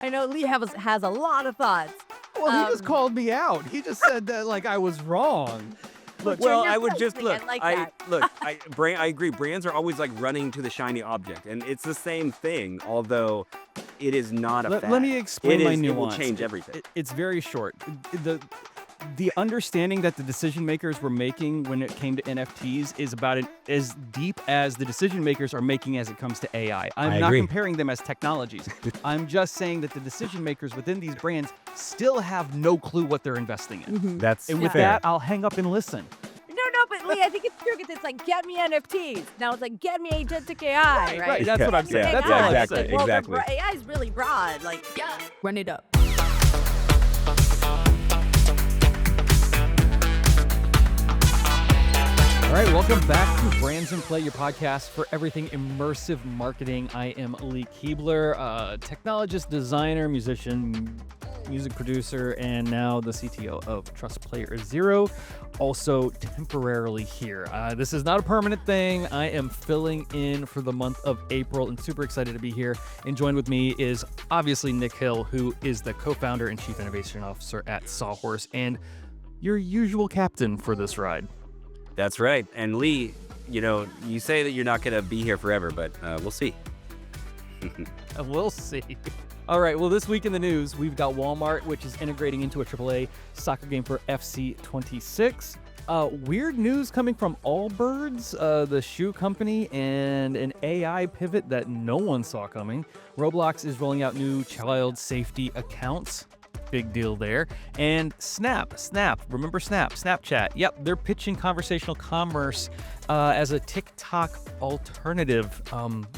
I know Lee has a lot of thoughts. Well, he just Um, called me out. He just said that like I was wrong. Look, but you're Well, you're I would just questioning look. it like that. I agree. Brands are always like running to the shiny object, and it's the same thing. Although it is not a let me fad. explain my It will nuance. change everything. It's very short. The understanding that the decision makers were making when it came to NFTs is about as deep as the decision makers are making as it comes to AI. I'm I not agree. comparing them as technologies. I'm just saying that the decision makers within these brands still have no clue what they're investing in. That's And with fair. that, I'll hang up and listen. No, but Lee, I think it's true because it's like, get me NFTs. Now it's like, get me agentic AI, right? Right, that's what I'm saying. Yeah, That's yeah, all I'm exactly, saying. Well, exactly. AI is really broad. Like, yeah, run it up. All right, welcome back to Brands in Play, your podcast for everything immersive marketing. I am Lee Kebler, technologist, designer, musician, music producer, and now the CTO of Trust Player Zero, also temporarily here. This is not a permanent thing. I am filling in for the month of April and super excited to be here. And joined with me is obviously Nick Hill, who is the co-founder and chief innovation officer at Sawhorse and your usual captain for this ride. That's right. And Lee, you say that you're not going to be here forever, but we'll see. We'll see. All right, well, this week in the news, we've got Walmart, which is integrating into a AAA soccer game for FC26. Weird news coming from Allbirds, the shoe company, and an AI pivot that no one saw coming. Roblox is rolling out new child safety accounts. Big deal there. And Snap, remember Snapchat. Yep, they're pitching conversational commerce as a TikTok alternative.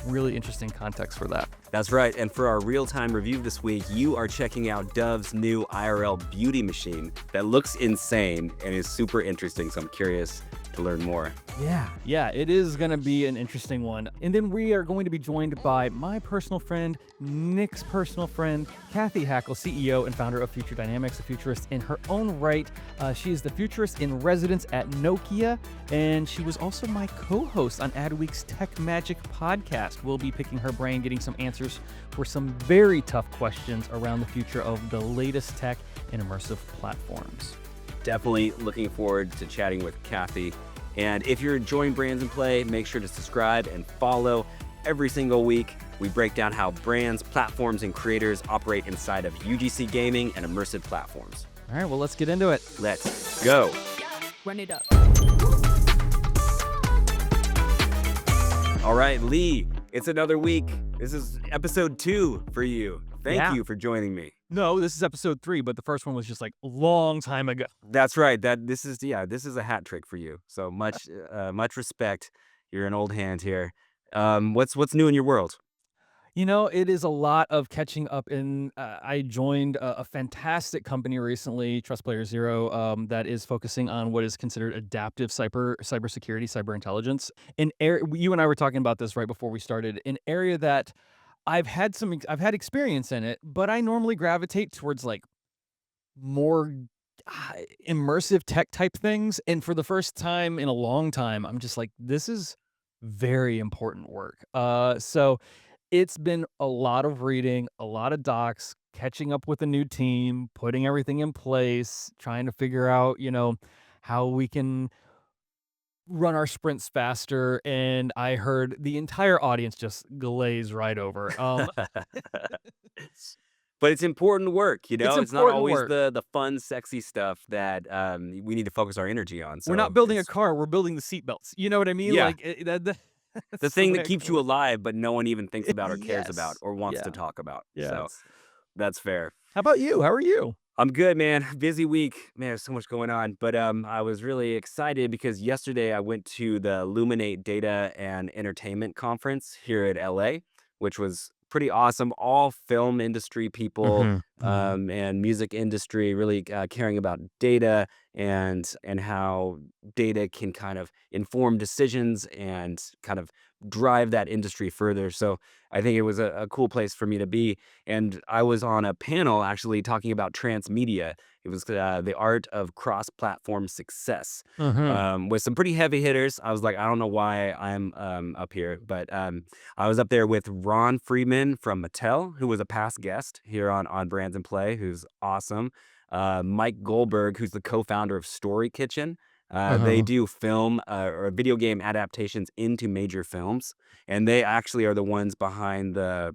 Really interesting context for that. That's right. And for our real-time review this week, you are checking out Dove's new IRL beauty machine that looks insane and is super interesting. So I'm curious to learn more. Yeah, it is going to be an interesting one. And then we are going to be joined by my personal friend, Nick's personal friend, Cathy Hackl, CEO and founder of Future Dynamics, a futurist in her own right. She is the futurist in residence at Nokia, and she was also my co-host on Adweek's Tech Magic podcast. We'll be picking her brain, getting some answers for some very tough questions around the future of the latest tech and immersive platforms. Definitely looking forward to chatting with Cathy. And if you're enjoying Brands in Play, make sure to subscribe and follow. Every single week, we break down how brands, platforms, and creators operate inside of UGC gaming and immersive platforms. All right, well, let's get into it. Let's go. Run it up. All right, Lee, it's another week. This is episode 2 for you. Thank you for joining me. No, this is episode 3, but the first one was just like a long time ago. That's right. This is a hat trick for you. So much respect. You're an old hand here. What's new in your world? It is a lot of catching up in. I joined a fantastic company recently, Trust Player Zero, that is focusing on what is considered adaptive cybersecurity, cyber intelligence. You and I were talking about this right before we started. An area that I've had experience in it, but I normally gravitate towards like more immersive tech type things. And for the first time in a long time, I'm just like, this is very important work. So it's been a lot of reading, a lot of docs, catching up with a new team, putting everything in place, trying to figure out, how we can run our sprints faster. And I heard the entire audience just glaze right over. But it's important work, It's not important always work. the fun, sexy stuff that we need to focus our energy on. So We're not building a car, we're building the seatbelts. You know what I mean? Yeah. Like the that's thing way that it keeps you goes. alive, but no one even thinks about or cares Yes. about or wants Yeah. to talk about. Yeah. So that's fair. How about you? How are you? I'm good, man. Busy week. Man, there's so much going on. But I was really excited because yesterday I went to the Illuminate Data and Entertainment Conference here at LA, which was pretty awesome. All film industry people and music industry really caring about data and how data can kind of inform decisions and kind of drive that industry further. So I think it was a cool place for me to be. And I was on a panel actually talking about transmedia. It was the art of cross-platform success, Hmm. with some pretty heavy hitters. I was like, I don't know why I'm up here, but I was up there with Ron Friedman from Mattel, who was a past guest here on Brands and Play, who's awesome. Mike Goldberg, who's the co-founder of Story Kitchen. They Uh-huh. do film or video game adaptations into major films, and they actually are the ones behind the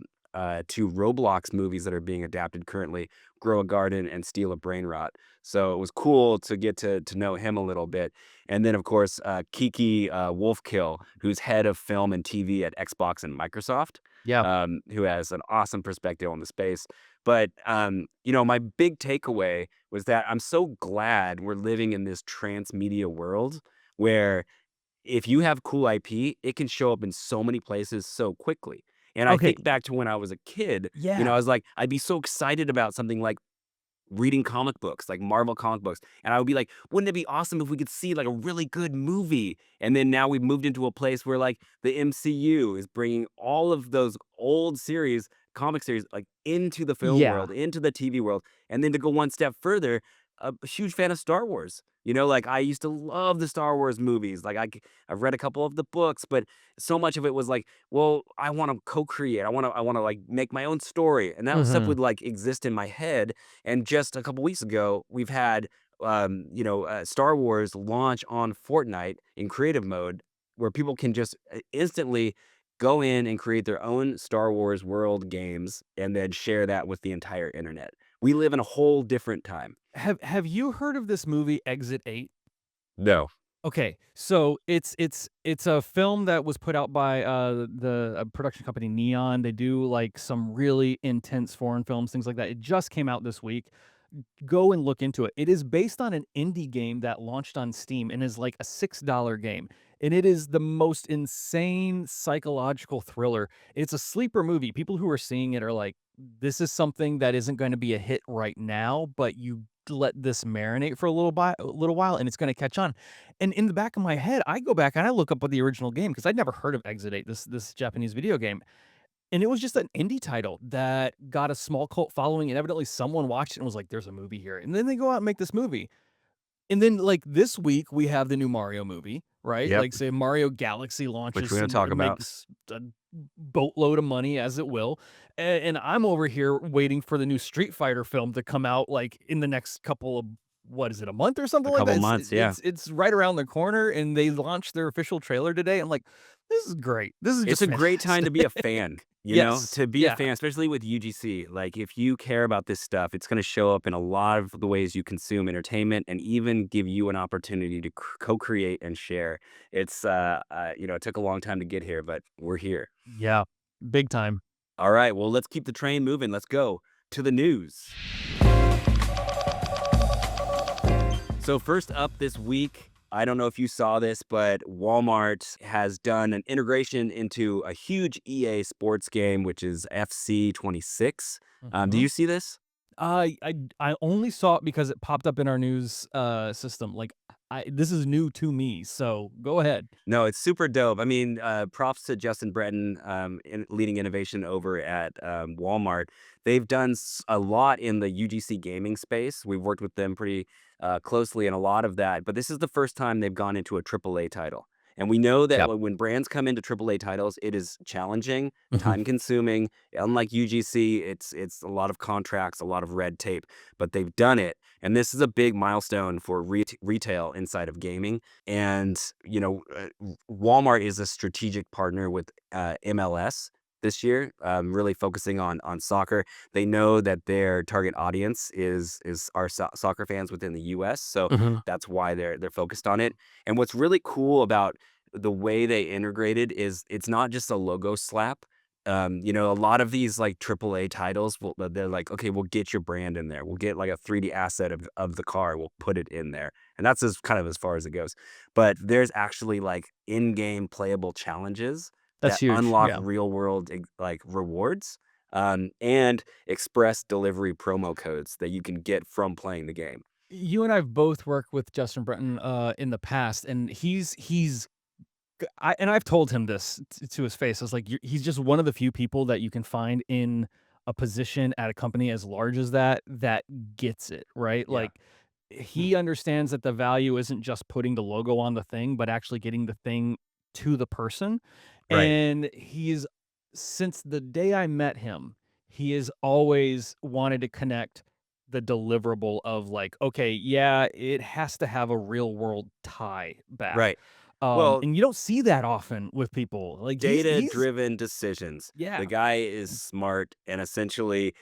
two Roblox movies that are being adapted currently, Grow a Garden and Steal a Brain Rot. So it was cool to get to know him a little bit. And then, of course, Kiki Wolfkill, who's head of film and TV at Xbox and Microsoft, Yeah. who has an awesome perspective on the space. But, my big takeaway was that I'm so glad we're living in this transmedia world where if you have cool IP, it can show up in so many places so quickly. And I Okay. think back to when I was a kid, Yeah. I was like, I'd be so excited about something like reading comic books, like Marvel comic books. And I would be like, wouldn't it be awesome if we could see like a really good movie? And then now we've moved into a place where like the MCU is bringing all of those old series, comic series, like into the film Yeah. world, into the TV world. And then to go one step further, a huge fan of Star Wars. Like I used to love the Star Wars movies. Like I've read a couple of the books, but so much of it was like, well, I want to co-create. I want to like make my own story. And that stuff Hmm. would like exist in my head. And just a couple weeks ago, we've had Star Wars launch on Fortnite in creative mode, where people can just instantly go in and create their own Star Wars world games and then share that with the entire internet. We live in a whole different time. Have you heard of this movie Exit 8? No. Okay, so it's a film that was put out by the production company Neon. They do like some really intense foreign films, things like that. It just came out this week. Go and look into it. It is based on an indie game that launched on Steam and is like a $6 game. And it is the most insane psychological thriller. It's a sleeper movie. People who are seeing it are like, this is something that isn't going to be a hit right now, but you let this marinate for a little while and it's going to catch on. And in the back of my head, I go back and I look up what the original game because I'd never heard of Exit 8, this Japanese video game. And it was just an indie title that got a small cult following, and evidently someone watched it and was like, "There's a movie here." And then they go out and make this movie. And then, like, this week, we have the new Mario movie, right? Yep. Like, say Mario Galaxy Which launches we're gonna and talk it about. makes a boatload of money, as it will. And I'm over here waiting for the new Street Fighter film to come out, like, in the next couple of what is it, a month or something A like couple that? It's months, yeah. it's it's right around the corner, and they launched their official trailer today. I'm like, "This is great. This is It's just a great time to fantastic." be a fan, Yes. to be a Yeah. fan, especially with UGC. Like, if you care about this stuff, it's going to show up in a lot of the ways you consume entertainment and even give you an opportunity to co create and share. It took a long time to get here, but we're here. Yeah. Big time. All right. Well, let's keep the train moving. Let's go to the news. So first up this week, I don't know if you saw this, but Walmart has done an integration into a huge EA sports game, which is FC 26. Do Mhm. you see this? I only saw it because it popped up in our news, system, like, this is new to me, so go ahead. No, it's super dope. I mean, props to Justin Breton, leading innovation over at Walmart. They've done a lot in the UGC gaming space. We've worked with them pretty closely in a lot of that, but this is the first time they've gone into a AAA title. And we know that Yep. when brands come into AAA titles, it is challenging, Mhm. time consuming. Unlike UGC, it's a lot of contracts, a lot of red tape, but they've done it. And this is a big milestone for retail inside of gaming. And, Walmart is a strategic partner with MLS this year, really focusing on soccer. They know that their target audience is our soccer fans within the US, so Mhm. that's why they're focused on it. And what's really cool about the way they integrated is it's not just a logo slap. A lot of these like AAA titles they're like, okay, we'll get your brand in there. We'll get like a 3D asset of the car. We'll put it in there. And that's as kind of as far as it goes. But there's actually like in-game playable challenges That's that huge, unlock yeah. real world like rewards, and express delivery promo codes that you can get from playing the game. You and I have both worked with Justin Breton, in the past, and he's And I've told him this to his face. I was like, he's just one of the few people that you can find in a position at a company as large as that gets it, right? Yeah. Like, he understands that the value isn't just putting the logo on the thing, but actually getting the thing to the person. Right. And since the day I met him, he has always wanted to connect the deliverable of like, okay, yeah, it has to have a real world tie back. Right. Well, And you don't see that often with people. Like he's data-driven decisions. The yeah. guy is smart, and essentially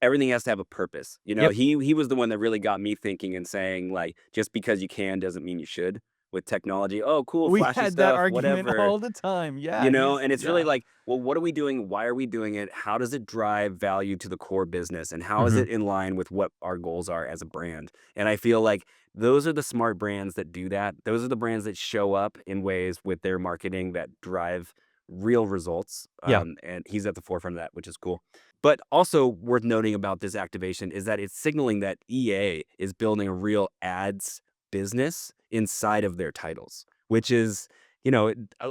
everything has to have a purpose. Yep. He was the one that really got me thinking and saying, like, just because you can doesn't mean you should with technology. Oh, cool, We flashy had that stuff, argument whatever. all the time. Yeah, And it's really yeah. like, well, what are we doing? Why are we doing it? How does it drive value to the core business? And how is Mhm. it in line with what our goals are as a brand? And I feel like those are the smart brands that do that. Those are the brands that show up in ways with their marketing that drive real results. Yeah. And he's at the forefront of that, which is cool. But also worth noting about this activation is that it's signaling that EA is building a real ads business inside of their titles, which is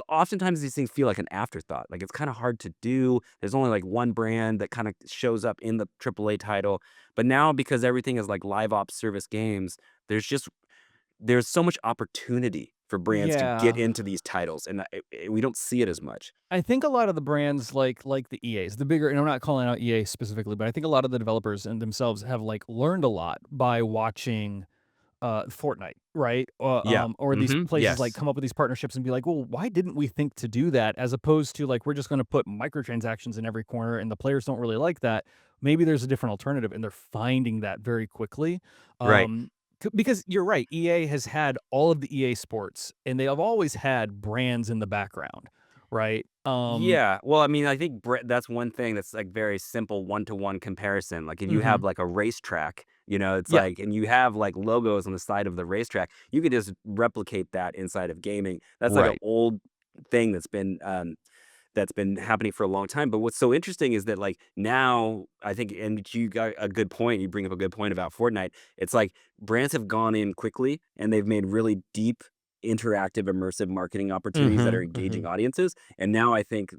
oftentimes these things feel like an afterthought. Like it's kind of hard to do. There's only like one brand that kind of shows up in the AAA title. But now because everything is like live ops service games, there's just there's so much opportunity for brands to get Yeah. into these titles, and we don't see it as much. I think a lot of the brands like the EAs, the bigger, and I'm not calling out EA specifically, but I think a lot of the developers and themselves have like learned a lot by watching Fortnite, right? Yeah. Or these places like Yes. come up with these partnerships and be like, well, why didn't we think to do that? As opposed to like, we're just going to put microtransactions in every corner and the players don't really like that. Maybe there's a different alternative and they're finding that very quickly. Right. Because you're right. EA has had all of the EA sports and they have always had brands in the background, right? Yeah. Well, I mean, I think that's one thing that's like very simple one-to-one comparison. Like if you have Mhm. like a racetrack, it's Yeah. like, and you have like logos on the side of the racetrack, you could just replicate that inside of gaming. That's like an Right. old thing that's been happening for a long time. But what's so interesting is that like now I think, and you got a good point. You bring up a good point about Fortnite. It's like brands have gone in quickly and they've made really deep, interactive, immersive marketing opportunities that are Mhm. engaging Mhm. audiences. And now I think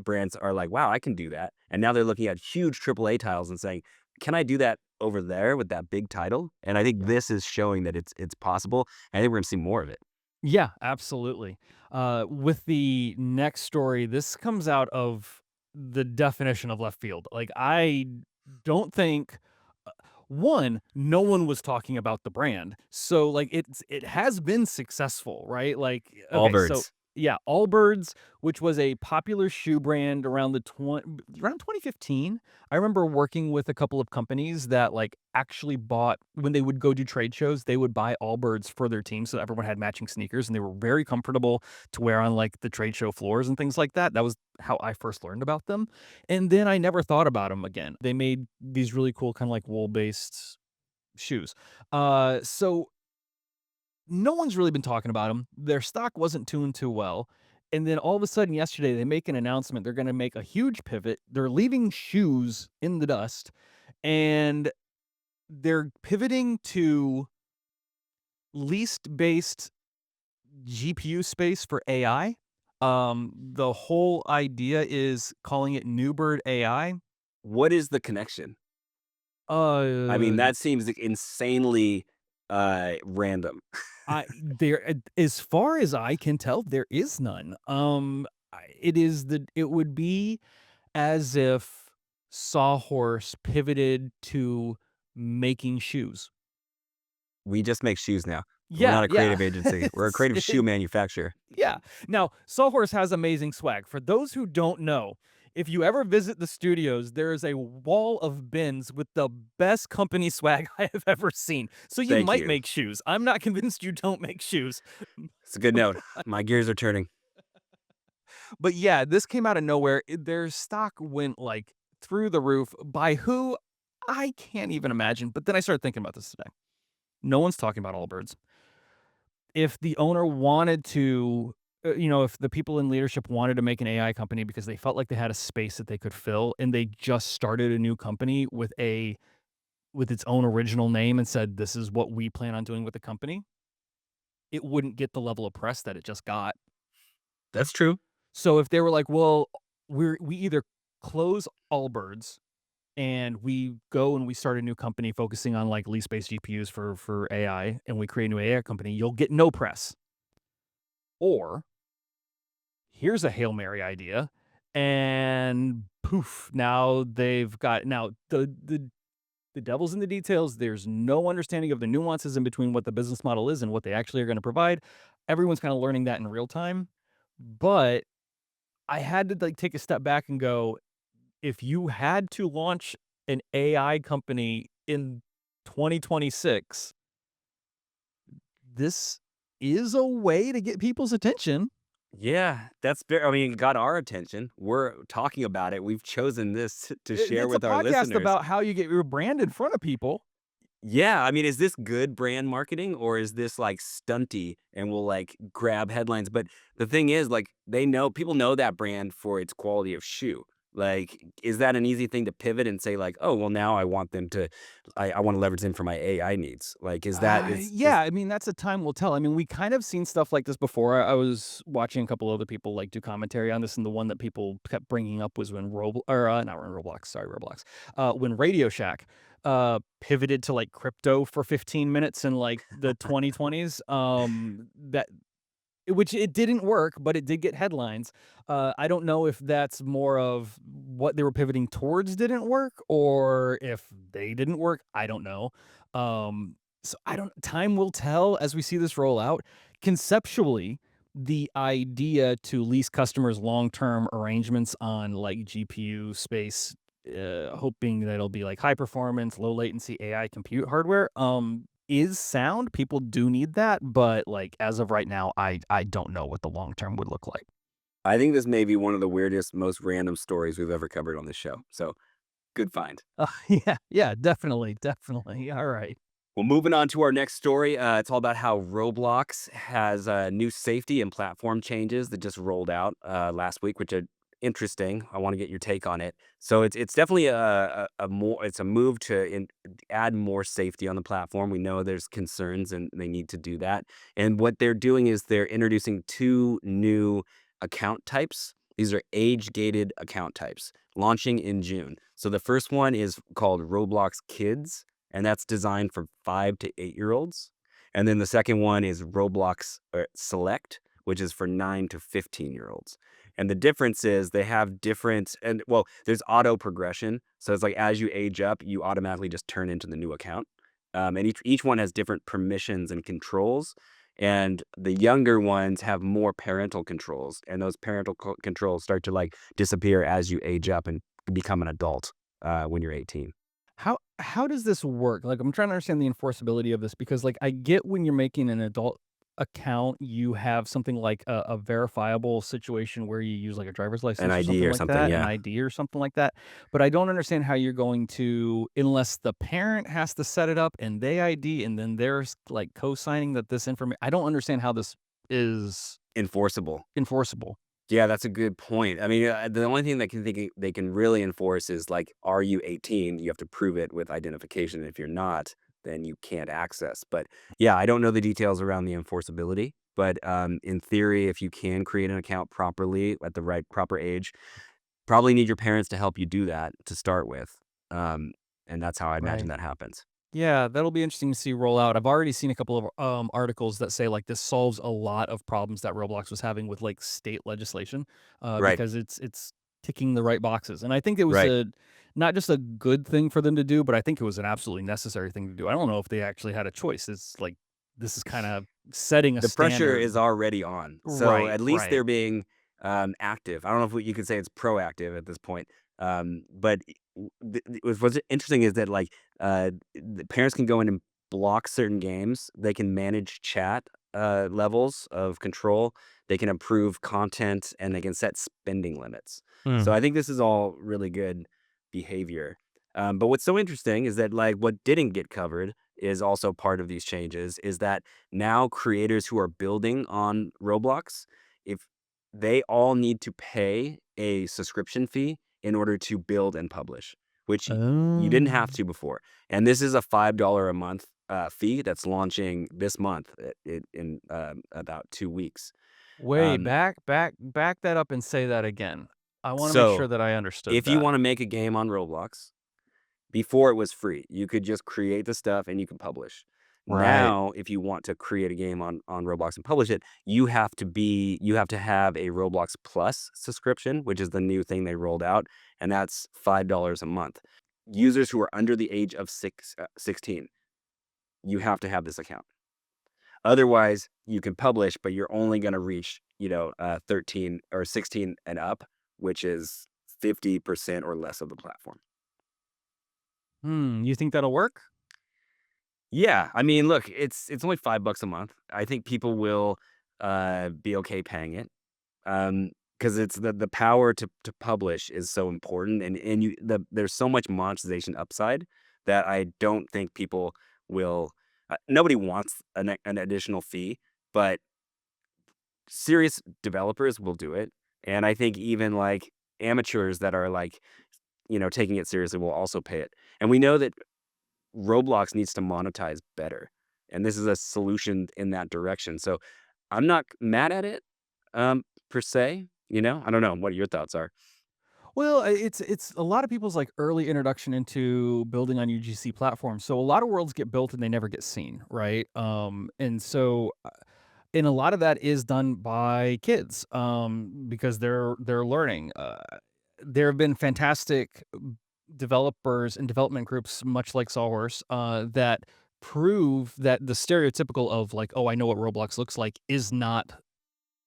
brands are like, wow, I can do that. And now they're looking at huge AAA titles and saying, can I do that over there with that big title? And I think Yeah. this is showing that it's possible. I think we're gonna see more of it. Yeah, absolutely. With the next story, this comes out of the definition of left field. Like, I don't think one, no one was talking about the brand. So like it has been successful, right? Like okay, so Allbirds. yeah, Allbirds, which was a popular shoe brand around around 2015. I remember working with a couple of companies that like actually bought when they would go do trade shows, they would buy Allbirds for their team so everyone had matching sneakers and they were very comfortable to wear on like the trade show floors and things like that. That was how I first learned about them. And then I never thought about them again. They made these really cool kind of like wool-based shoes. So no one's really been talking about them. Their stock wasn't doing too well. And then all of a sudden yesterday they make an announcement they're going to make a huge pivot. They're leaving shoes in the dust and they're pivoting to least-based GPU space for AI. The whole idea is calling it Newbird AI. What is the connection? I mean, Uh that seems like insanely, random. As far as I can tell, there is none. It would be as if Sawhorse pivoted to making shoes. We just make shoes now. We're Yeah, not a yeah. creative agency. We're a creative shoe manufacturer. Yeah. Now, Sawhorse has amazing swag. For those who don't know, if you ever visit the studios, there is a wall of bins with the best company swag I have ever seen. So you Thank might you. make shoes. I'm not convinced you don't make shoes. It's a good note. My gears are turning. But yeah, this came out of nowhere. Their stock went like through the roof. By who? I can't even imagine. But then I started thinking about this today. No one's talking about Allbirds. If the owner wanted to, if the people in leadership wanted to make an AI company because they felt like they had a space that they could fill and they just started a new company with its own original name and said, this is what we plan on doing with the company, it wouldn't get the level of press that it just got. That's true. So if they were like, well, we either close Allbirds and we go and we start a new company focusing on like lease-based GPUs for AI, and we create a new AI company, you'll get no press. Or here's a Hail Mary idea, and poof, now they've got now the devil's in the details. There's no understanding of the nuances in between what the business model is and what they actually are going to provide. Everyone's kind of learning that in real time. But I had to like take a step back and go, if you had to launch an AI company in 2026, this is a way to get people's attention. Yeah, that's very, I mean, got our attention. We're talking about it. We've chosen this to share It's a with our podcast listeners. about how you get your brand in front of people. Yeah, I mean, is this good brand marketing or is this like stunty and will like grab headlines? But the thing is, like, people know that brand for its quality of shoe. Like, is that an easy thing to pivot and say, like, oh, well, now I want them to, I want to leverage them for my AI needs? Like, is Yeah, I mean, that's a time will tell. I mean, we kind of seen stuff like this before. I was watching a couple other people like do commentary on this, and the one that people kept bringing up was when not when Roblox, sorry, Roblox, when Radio Shack pivoted to like crypto for 15 minutes in like the 2020s. That which it didn't work, but it did get headlines. I don't know if that's more of what they were pivoting towards didn't work or if they didn't work. I don't know. So I don't time will tell as we see this roll out. Conceptually, the idea to lease customers long-term arrangements on like GPU space, hoping that it'll be like high performance, low latency AI compute hardware, is sound. People do need that, but like as of right now, I don't know what the long term would look like. I think this may be one of the weirdest, most random stories we've ever covered on this show. So good find. Yeah, yeah, definitely, definitely. All right. Well, moving on to our next story, it's all about how Roblox has new safety and platform changes that just rolled out last week, which are interesting. I want to get your take on it. So it's definitely it's a move to add more safety on the platform. We know there's concerns and they need to do that. And what they're doing is they're introducing two new account types. These are age-gated account types launching in June. So the first one is called Roblox Kids, and that's designed for 5 to 8-year-olds. And then the second one is Roblox Select, which is for 9 to 15-year-olds. And the difference is they have different, and well, there's auto progression. So it's like as you age up, you automatically just turn into the new account. And each one has different permissions and controls. And the younger ones have more parental controls, and those parental controls start to like disappear as you age up and become an adult when you're 18. How does this work? Like I'm trying to understand the enforceability of this because like I get when you're making an adult account, you have something like a verifiable situation where you use like a driver's An license or ID something or like something, that, an yeah. ID or something like that. But I don't understand how you're going to, unless the parent has to set it up and they ID and then there's like co-signing that this information. I don't understand how this is Enforceable. enforceable. Yeah, that's a good point. I mean, the only thing that they can really enforce is like, are you 18? You have to prove it with identification. If you're not, then you can't access. But yeah, I don't know the details around the enforceability. But in theory, if you can create an account properly at the right proper age, probably need your parents to help you do that to start with. Um, and that's how I imagine Right. that happens. Yeah, that'll be interesting to see roll out. I've already seen a couple of articles that say like this solves a lot of problems that Roblox was having with like state legislation, Right. because it's ticking the right boxes. And I think it was Right. a not just a good thing for them to do, but I think it was an absolutely necessary thing to do. I don't know if they actually had a choice. It's like this is kind of setting a The pressure standard. is already on. So Right, at least right. they're being active. I don't know if you could say it's proactive at this point. But what's interesting is that like the parents can go in and block certain games. They can manage chat levels of control. They can approve content and they can set spending limits. So Hmm. I think this is all really good behavior. But what's so interesting is that like what didn't get covered is also part of these changes is that now creators who are building on Roblox, if they all need to pay a subscription fee in order to build and publish, which you didn't have Um, to before. And this is a $5 a month fee that's launching this month in about 2 weeks. Wait, Um, back that up and say that again. I wanna make sure so that I understood if you that. want to make a game on Roblox, before it was free. You could just create the stuff and you can publish. Right. Now, if you want to create a game on Roblox and publish it, you have to have a Roblox Plus subscription, which is the new thing they rolled out, and that's $5 a month. Users who are under the age of 16, you have to have this account. Otherwise, you can publish, but you're only going to reach, 13 or 16 and up, which is 50% or less of the platform. You think that'll work? Yeah, I mean, look, it's only $5 a month. I think people will be okay paying it. Because it's the power to publish is so important, and there's so much monetization upside that I don't think people will. Nobody wants an additional fee, but serious developers will do it, and I think even like amateurs that are like taking it seriously will also pay it. And we know that Roblox needs to monetize better, and this is a solution in that direction. So I'm not mad at it, per se. I don't know what your thoughts are. Well, it's a lot of people's, like, early introduction into building on UGC platforms. So a lot of worlds get built and they never get seen, right? And a lot of that is done by kids, because they're learning. There have been fantastic developers and development groups, much like Sawhorse, that prove that the stereotypical of like, "Oh, I know what Roblox looks like," is not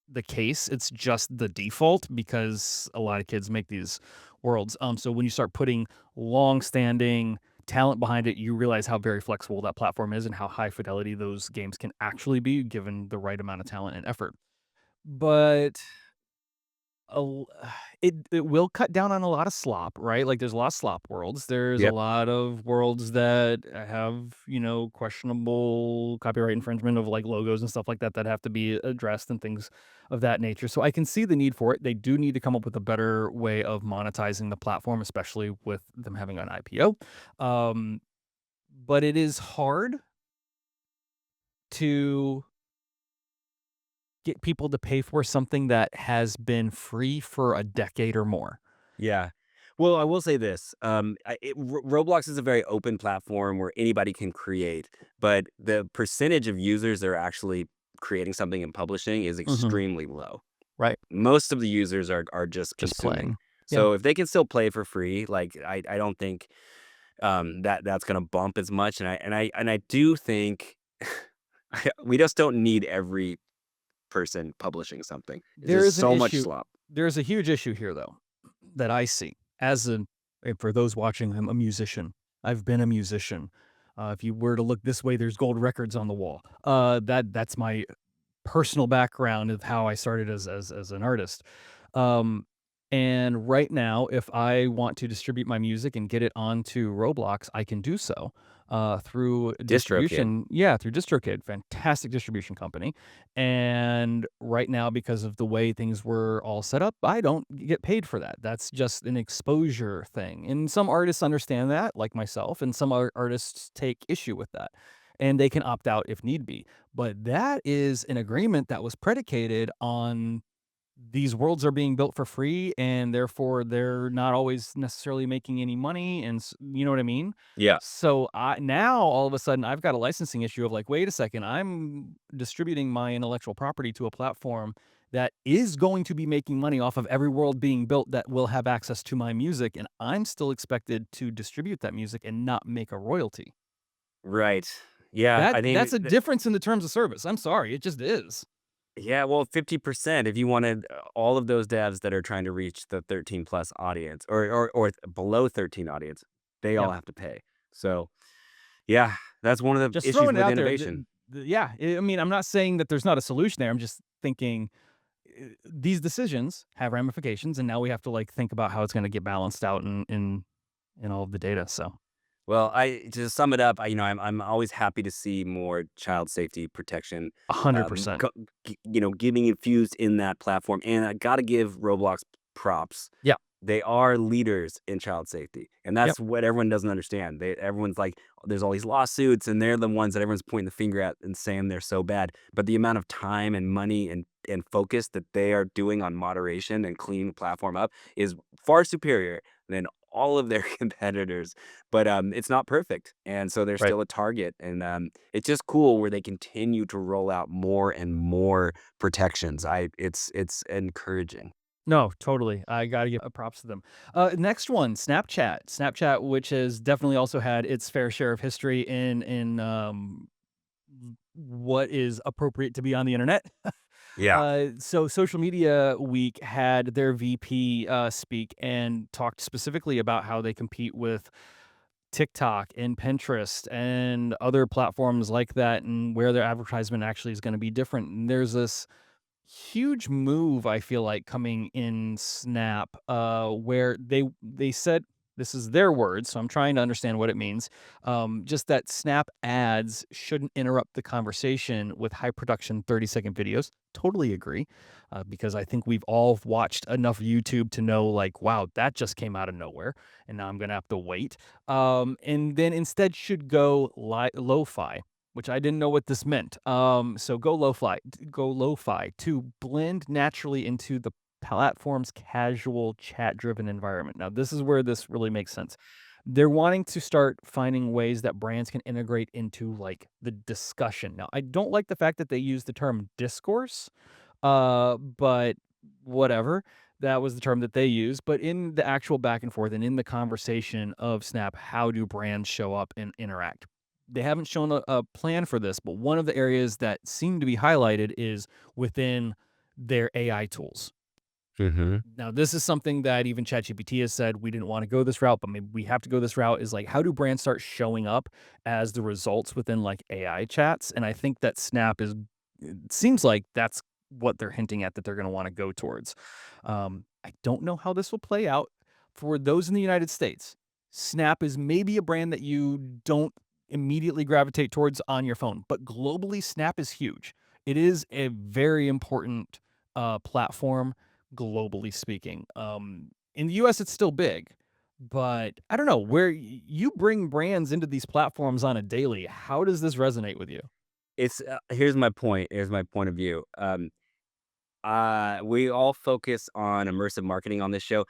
the case. It's just the default because a lot of kids make these worlds. So when you start putting long-standing talent behind it, you realize how very flexible that platform is and how high fidelity those games can actually be given the right amount of talent and effort. But a l it will cut down on a lot of slop, right? Like, there's a lot of slop worlds. There's a Yep. lot of worlds that have, questionable copyright infringement of, like, logos and stuff like that that have to be addressed and things of that nature. So I can see the need for it. They do need to come up with a better way of monetizing the platform, especially with them having an IPO. Um, but it is hard to get people to pay for something that has been free for a decade or more. Yeah. Well, I will say this. Roblox is a very open platform where anybody can create, but the percentage of users that are actually creating something and publishing is Mhm. extremely low. Right. Most of the users are just Just consuming. playing. Yeah. So if they can still play for free, like I don't think that's gonna bump as much. And I do think we just don't need every person publishing something. It's There just is an so much issue slop. there's a huge issue here, though, that I see as an and for those watching, I'm a musician. I've been a musician. If you were to look this way, there's gold records on the wall. That's my personal background of how I started as an artist. Um, and right now, if I want to distribute my music and get it onto Roblox, I can do so through DistroKid. distribution. Yeah, through DistroKid, fantastic distribution company. And right now, because of the way things were all set up, I don't get paid for that. That's just an exposure thing. And some artists understand that, like myself, and some artists take issue with that. And they can opt out if need be. But that is an agreement that was predicated on these worlds are being built for free, and therefore they're not always necessarily making any money, and you know what I mean? Yeah. So I now all of a sudden I've got a licensing issue of like, wait a second, I'm distributing my intellectual property to a platform that is going to be making money off of every world being built that will have access to my music, and I'm still expected to distribute that music and not make a royalty. Right. Yeah. I That's think a difference in the terms of service. I'm sorry, it just is. Yeah, well, 50% if you wanted all of those devs that are trying to reach the 13 plus audience or below 13 audience, they Yeah. all have to pay. So, yeah, that's one of the Just issues throwing it with out there. innovation. Yeah, I mean, I'm not saying that there's not a solution there. I'm just thinking these decisions have ramifications, and now we have to like think about how it's going to get balanced out in all of the data. So, Well, I to sum it up, I'm always happy to see more child safety protection, 100%. getting infused in that platform. And I got to give Roblox props. Yeah. They are leaders in child safety, and Yep. that's what everyone doesn't understand. Everyone's like, there's all these lawsuits, and they're the ones that everyone's pointing the finger at and saying they're so bad. But the amount of time and money and and focus that they are doing on moderation and cleaning the platform up is far superior than all of their competitors. But it's not perfect, and so they're Right. still a target. And it's just cool where they continue to roll out more and more protections. It's encouraging. No, totally. I gotta give props to them. Next one, Snapchat. Snapchat, which has definitely also had its fair share of history in what is appropriate to be on the internet. Yeah. So Social Media Week had their VP speak and talked specifically about how they compete with TikTok and Pinterest and other platforms like that, and where their advertisement actually is going to be different. And there's this huge move I feel like coming in Snap, where they said this is their words, so I'm trying to understand what it means. Just that Snap ads shouldn't interrupt the conversation with high production 30-second videos. Totally agree, because I think we've all watched enough YouTube to know, like, wow, that just came out of nowhere, and now I'm gonna have to wait. And then instead should go lo-fi, which I didn't know what this meant. So go lo-fi to blend naturally into the platform's casual chat-driven environment. Now, this is where this really makes sense. They're wanting to start finding ways that brands can integrate into like the discussion. Now, I don't like the fact that they use the term discourse, but whatever. That was the term that they use. But in the actual back and forth and in the conversation of Snap, how do brands show up and interact? They haven't shown a plan for this, but one of the areas that seem to be highlighted is within their AI tools. Hmm. Now, this is something that even ChatGPT has said we didn't want to go this route, but maybe we have to go this route. Is like, how do brands start showing up as the results within like AI chats? And I think that Snap is, it seems like that's what they're hinting at that they're going to want to go towards. I don't know how this will play out for those in the United States. Snap is maybe a brand that you don't immediately gravitate towards on your phone, but globally, Snap is huge. It is a very important platform globally speaking. In the US, it's still big, but I don't know where you bring brands into these platforms on a daily. How does this resonate with you? It's here's my point. Here's my point of view. We all focus on immersive marketing on this show.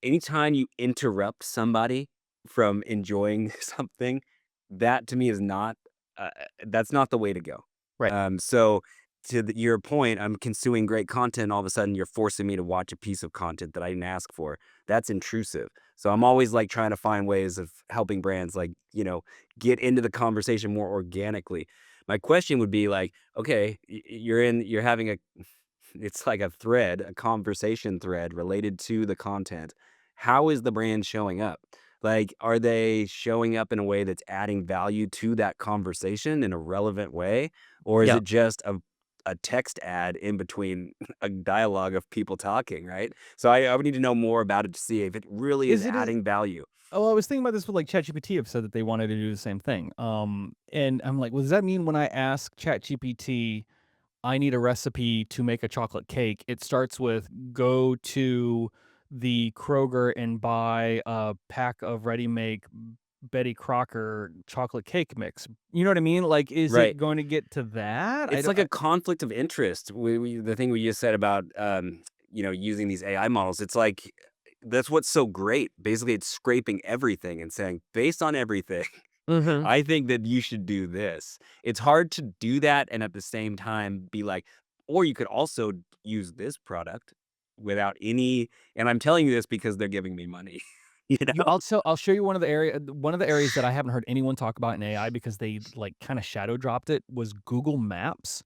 Anytime you interrupt somebody from enjoying something, that to me is not that's not the way to go. Right. So your point, I'm consuming great content. All of a sudden, you're forcing me to watch a piece of content that I didn't ask for. That's intrusive. So I'm always like trying to find ways of helping brands, like get into the conversation more organically. My question would be like, okay, you're having a it's like a thread, a conversation thread related to the content. How is the brand showing up? Like, are they showing up in a way that's adding value to that conversation in a relevant way? Or is Yeah. it just a text ad in between a dialogue of people talking, right? So I would need to know more about it to see if it really is Is it a adding value. Oh, I was thinking about this with like ChatGPT have said that they wanted to do the same thing. And I'm like, well, does that mean when I ask ChatGPT, I need a recipe to make a chocolate cake, it starts with go to the Kroger and buy a pack of ready make Betty Crocker chocolate cake mix. You know what I mean? Like, is it Right. going to get to that? I It's don't. like a conflict of interest. The thing we just said about using these AI models. It's like that's what's so great. Basically, it's scraping everything and saying, based on everything, Mhm. I think that you should do this. It's hard to do that and at the same time be like, or you could also use this product without any. And I'm telling you this because they're giving me money. You You know? also I'll show you one of the areas that I haven't heard anyone talk about in AI because they like kind of shadow dropped it was Google Maps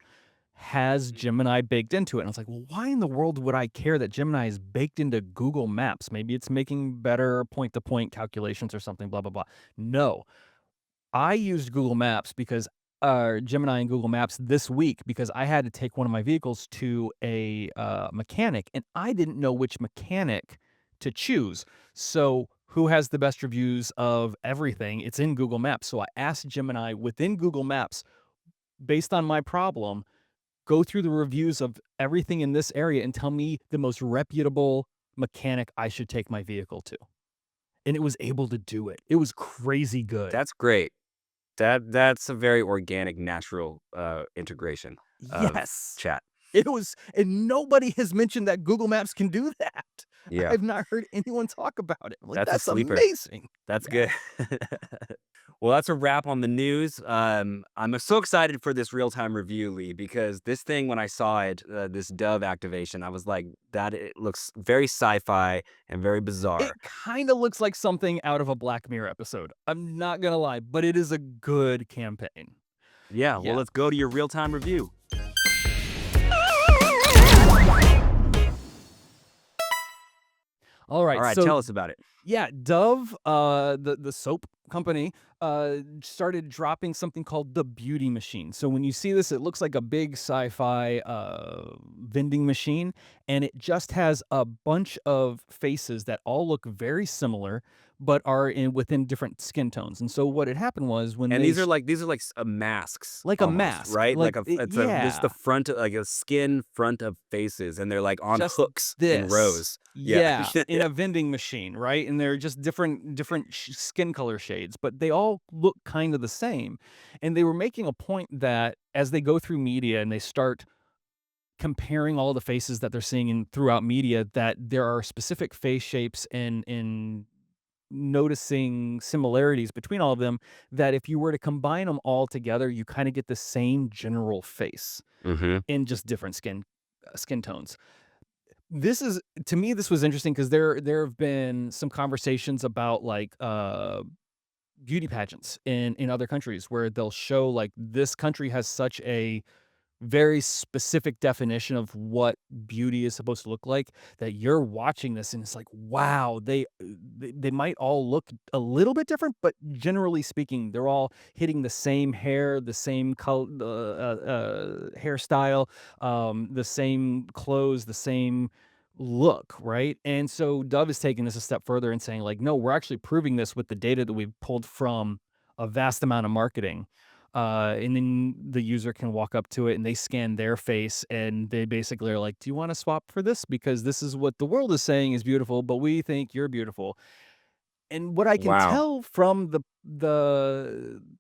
has Gemini baked into it. And I was like, well, why in the world would I care that Gemini is baked into Google Maps? Maybe it's making better point to point calculations or something, blah, blah, blah. No, I used Google Maps because Gemini and Google Maps this week because I had to take one of my vehicles to a mechanic and I didn't know which mechanic to choose. So, who has the best reviews of everything? It's in Google Maps. So, I asked Gemini within Google Maps, based on my problem, go through the reviews of everything in this area and tell me the most reputable mechanic I should take my vehicle to. And it was able to do it. It was crazy good. That's great. That's a very organic, natural integration of Yes. chat. It was, and nobody has mentioned that Google Maps can do that. Yeah, I've not heard anyone talk about it. I'm like, that's a that's sleeper. amazing. That's Yeah. good. Well, that's a wrap on the news. I'm so excited for this real-time review, Lee, because this thing, when I saw it, this Dove activation, I was like, that it looks very sci-fi and very It bizarre. kind of looks like something out of a Black Mirror episode. I'm not gonna lie, but it is a good campaign. Yeah, well, Yeah. let's go to your real-time review. All All right. right, So tell us about it. yeah, Dove, the soap company, started dropping something called the Beauty Machine. So when you see this, it looks like a big sci-fi vending machine, and it just has a bunch of faces that all look very similar, but are within different skin tones. And so what had happened was when And they these are like masks like a almost, mask, right? like Like it's a this is yeah, the front of, like a skin front of faces, and they're like on just hooks in this. rows. Yeah, Yeah, in yeah. a vending machine, right? And they're just different skin color shades, but they all look kind of the same. And they were making a point that as they go through media and they start comparing all the faces that they're seeing in throughout media, that there are specific face shapes and noticing similarities between all of them, that if you were to combine them all together, you kind of get the same general face Hmm. in just different skin tones. This is, to me, this was interesting because there have been some conversations about, like, beauty pageants in other countries where they'll show, like, this country has such a very specific definition of what beauty is supposed to look like, that you're watching this and it's like, wow, they might all look a little bit different, but generally speaking, they're all hitting the same hair, the same hairstyle, the same clothes, the same look, right? And so Dove is taking this a step further and saying, like, no, we're actually proving this with the data that we've pulled from a vast amount of marketing. And then the user can walk up to it and they scan their face and they basically are like, do you want to swap for this? Because this is what the world is saying is beautiful, but we think you're beautiful. And what I can Wow. tell from the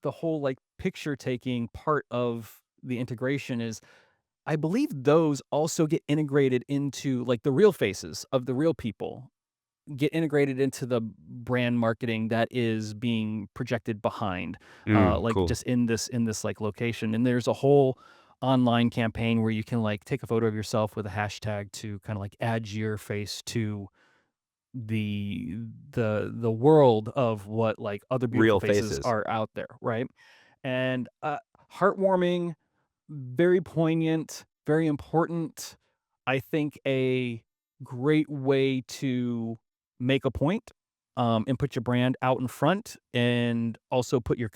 whole, like, picture taking part of the integration is, I believe those also get integrated into, like, the real faces of the real people get integrated into the brand marketing that is being projected behind, like, Cool. just in this, like, location. And there's a whole online campaign where you can, like, take a photo of yourself with a hashtag to kinda, like, add your face to the the world of what, like, other beautiful Real faces faces. are out there, right? And, heartwarming, very poignant, very important. I think a great way to make a point, and put your brand out in front, and also put your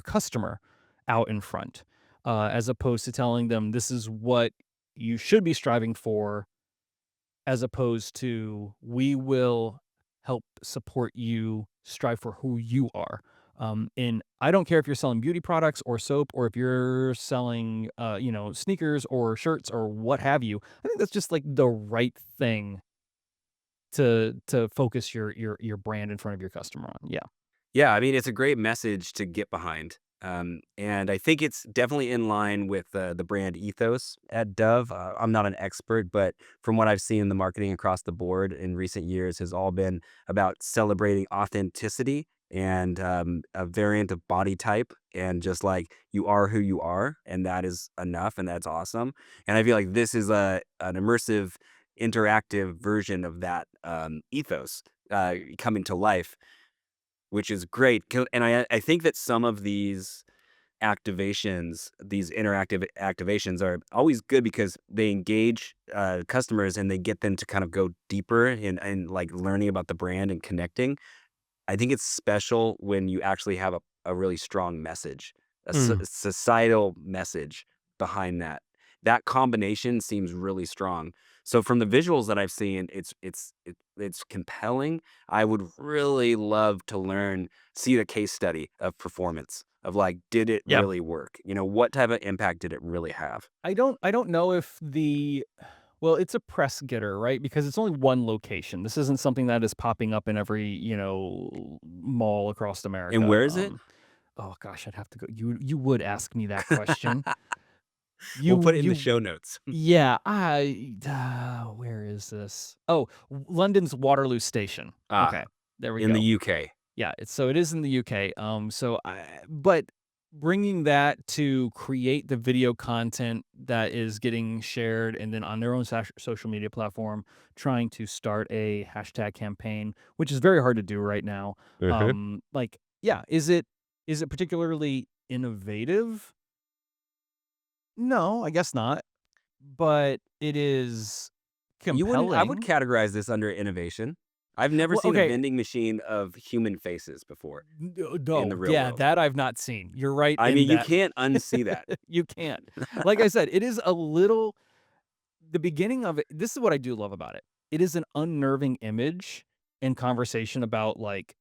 customer out in front, as opposed to telling them this is what you should be striving for, as opposed to we will help support you strive for who you are. And I don't care if you're selling beauty products or soap or if you're selling, sneakers or shirts or what have you. I think that's just like the right thing to focus your brand in front of your customer on. Yeah. Yeah, I mean, it's a great message to get behind. And I think it's definitely in line with the brand ethos at Dove. I'm not an expert, but from what I've seen, the marketing across the board in recent years has all been about celebrating authenticity and a variant of body type, and just like you are who you are, and that is enough, and that's awesome. And I feel like this is an immersive, interactive version of that ethos coming to life, which is great. And I think that some of these activations, these interactive activations, are always good because they engage customers and they get them to kind of go deeper in like learning about the brand and connecting. I think it's special when you actually have a really strong message, Mm. societal message behind that. That combination seems really strong. So from the visuals that I've seen, it's compelling. I would really love to see the case study of performance of, like, did it Yeah. really work? What type of impact did it really have? I don't know if well, it's a press getter, right? Because it's only one location. This isn't something that is popping up in every, mall across And America. where is it? Oh gosh, I'd have to go. You would ask me that question. We'll You put it in the you show notes. yeah, where is this? Oh, London's Waterloo Station. Ah, Okay, there we in the go. UK. Yeah, it is in the UK. But bringing that to create the video content that is getting shared and then on their own social media platform, trying to start a hashtag campaign, which is very hard to do right now. Uh-huh. Yeah, is it particularly innovative? No, I guess not. But it is I would compelling. categorize this under innovation. I've never Well, seen a okay. vending machine of human faces before in the No, real yeah, world. that I've not seen. You're right I in mean, you that. can't unsee that. You can't. Like I said, it is a little the beginning of it this is what I do love about it. It is an unnerving image and conversation about, like,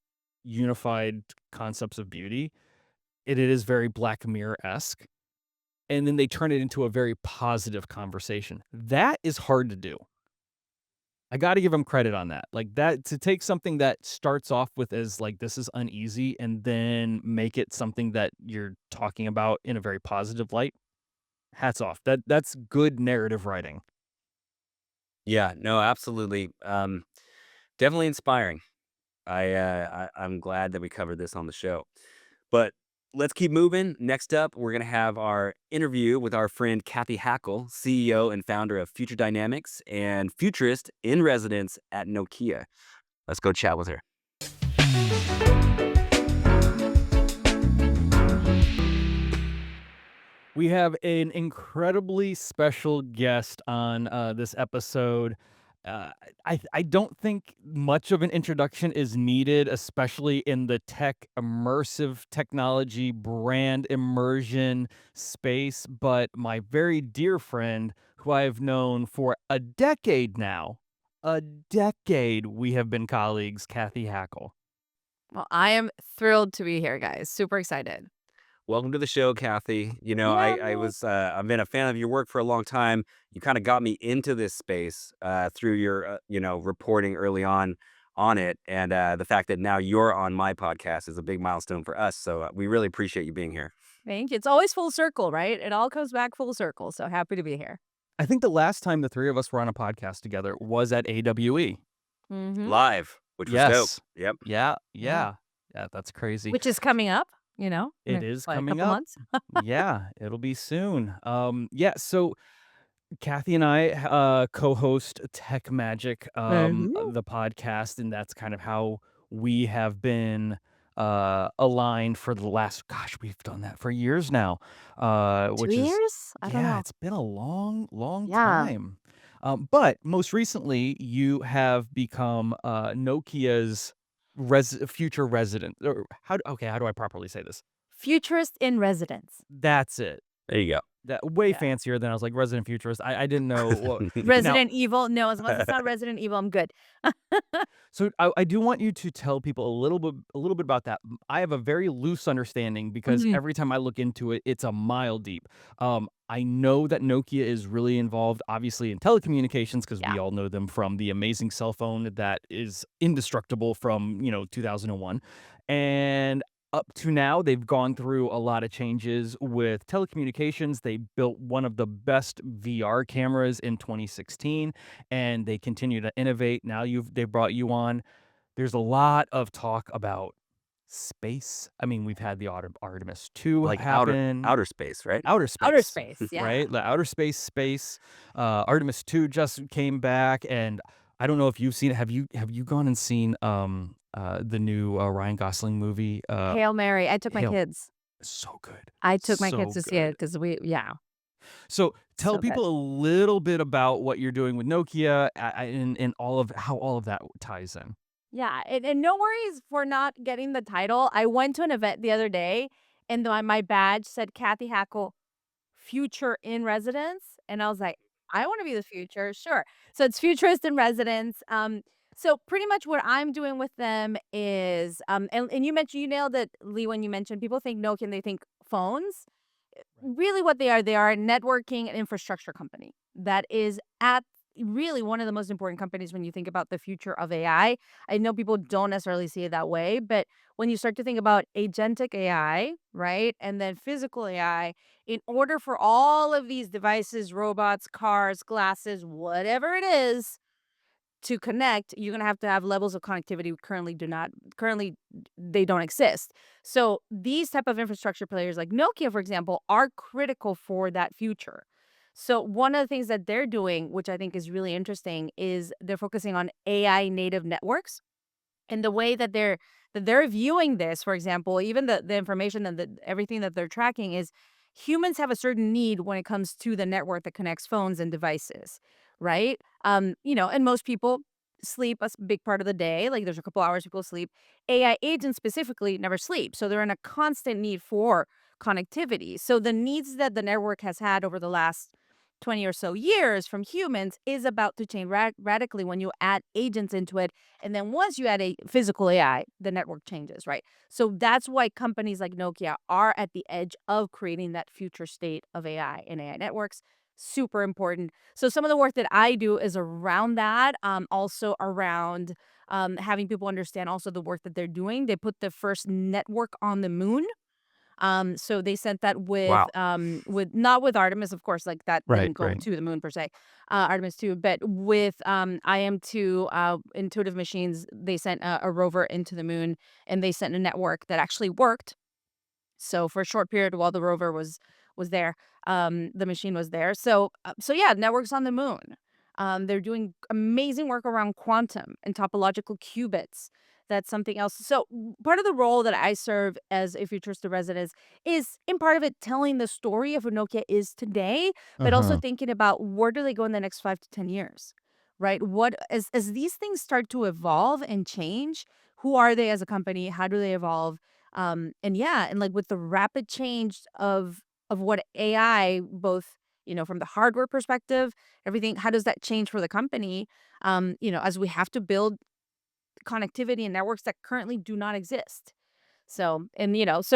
unified concepts of beauty. It is very Black Mirror-esque, and then they turn it into a very positive conversation. That is hard to do. I gotta give give them credit on that. Like, that to take something that starts off with as, like, "This is uneasy," and then make it something that you're talking about in a very positive light, hats off. That's good narrative writing. Yeah, no, absolutely. Definitely inspiring. I'm glad that we covered this on the show. But let's keep moving. Next up, we're gonna have our interview with our friend Cathy Hackl, CEO and founder of Future Dynamics and Futurist in residence at Nokia. Let's go chat with her. We have an incredibly special guest on, this episode. I don't think much of an introduction is needed, especially in the tech immersive technology brand immersion space, but my very dear friend, who I have known for a decade we have been colleagues, Cathy Hackl. Well, I am thrilled to be here, guys. Super excited. Welcome to the show, Cathy. Yeah, I've been a fan of your work for a long time. You kind of got me into this space through your, reporting early on it, and the fact that now you're on my podcast is a big milestone for us. So we really appreciate you being here. thank you. It's always full circle, right? It all comes back full circle. So happy to be here. I think the last time the 3 of us were on a podcast together was at AWE. Mm-hmm. Live, which was dope. Yes. Yep. Yeah, Yeah. yeah. Yeah, that's crazy. Which is coming up, in It is a coming couple up. months. Yeah, it'll be soon. Yeah, so Cathy and I co-host Tech Magic, Mhm. the podcast, and that's kind of how we have been aligned for the last gosh, we've done that for years now. Two Which is years? I don't yeah, know. it's been a long, long Yeah. time. But most recently, you have become Nokia's future resident. Or how do I properly say this? Futurist in residence. That's it. There you That way Yeah. fancier than I was like Resident Futurist. I didn't know what go. now. Resident Evil. No, as long as it's not Resident Evil, I'm good. So I do want you to tell people a little bit about that. I have a very loose understanding because Mhm. every time I look into it, it's a mile deep. I know that Nokia is really involved, obviously, in telecommunications because Yeah. we all know them from the amazing cell phone that is indestructible from 2001, and up to now they've gone through a lot of changes with telecommunications. They built one of the best VR cameras in 2016 and they continue to innovate. Now they brought you on. There's a lot of talk about space. I mean, we've had the Artemis 2 Like happen, outer space, right? outer Outer space, space. Yeah. right? The outer space. Artemis 2 just came back, and I don't know if you've seen it. Have you gone and seen the new Ryan Gosling movie? Hail Mary. I took my Hail. kids. So good, I took my kids so to see it good. because So tell so good. people a little bit about what you're doing with Nokia and all of how all of that ties in. Yeah, and no worries for not getting the title. I went to an event the other day, and my badge said Cathy Hackl, Future in Residence, and I was like, I want to be the future, sure. So it's Futurist in Residence. So pretty much what I'm doing with them is, and you nailed it, Lee, when you mentioned people think Nokia and they think phones. Really, what they are a networking and infrastructure company that is at really one of the most important companies when you think about the future of AI. I know people don't necessarily see it that way, but when you start to think about agentic AI, right? And then physical AI, in order for all of these devices, robots, cars, glasses, whatever it is, to connect, you're gonna have to have levels of connectivity we currently they don't exist. So these type of infrastructure players like Nokia, for example, are critical for that future. So one of the things that they're doing, which I think is really interesting, is they're focusing on AI native networks. And the way that they're viewing this, for example, even the information and everything that they're tracking is humans have a certain need when it comes to the network that connects phones and devices, right? And most people sleep big part of the day. Like there's a couple hours people sleep. AI agents specifically never sleep. So they're in a constant need for connectivity. So the needs that the network has had over the last 20 or so years from humans is about to change radically when you add agents into it, and then once you add a physical AI, the network changes, right? So that's why companies like Nokia are at the edge of creating that future state of AI and AI networks. Super important. So some of the work that I do is around that, also around having people understand also the work that they're doing. They put the first network on the moon. So they sent that Wow. with not with Artemis, of course, like that Right, didn't go right. to the moon per se, Artemis 2, but with IM2, Intuitive Machines, they sent a rover into the moon, and they sent a network that actually worked. So for a short period while the rover was there, the machine was there. So yeah, networks on the moon. They're doing amazing work around quantum and topological qubits. That's something else. So part of the role that I serve as a futurist resident is in part of it telling the story of what Nokia is today, but also Uh-huh. thinking about where do they go in the next 5 to 10 years, right? What as these things start to evolve and change, who are they as a company? How do they evolve? And yeah, and like with the rapid change of what AI, both from the hardware perspective, everything, how does that change for the company? As we have to build connectivity and networks that currently do not exist. So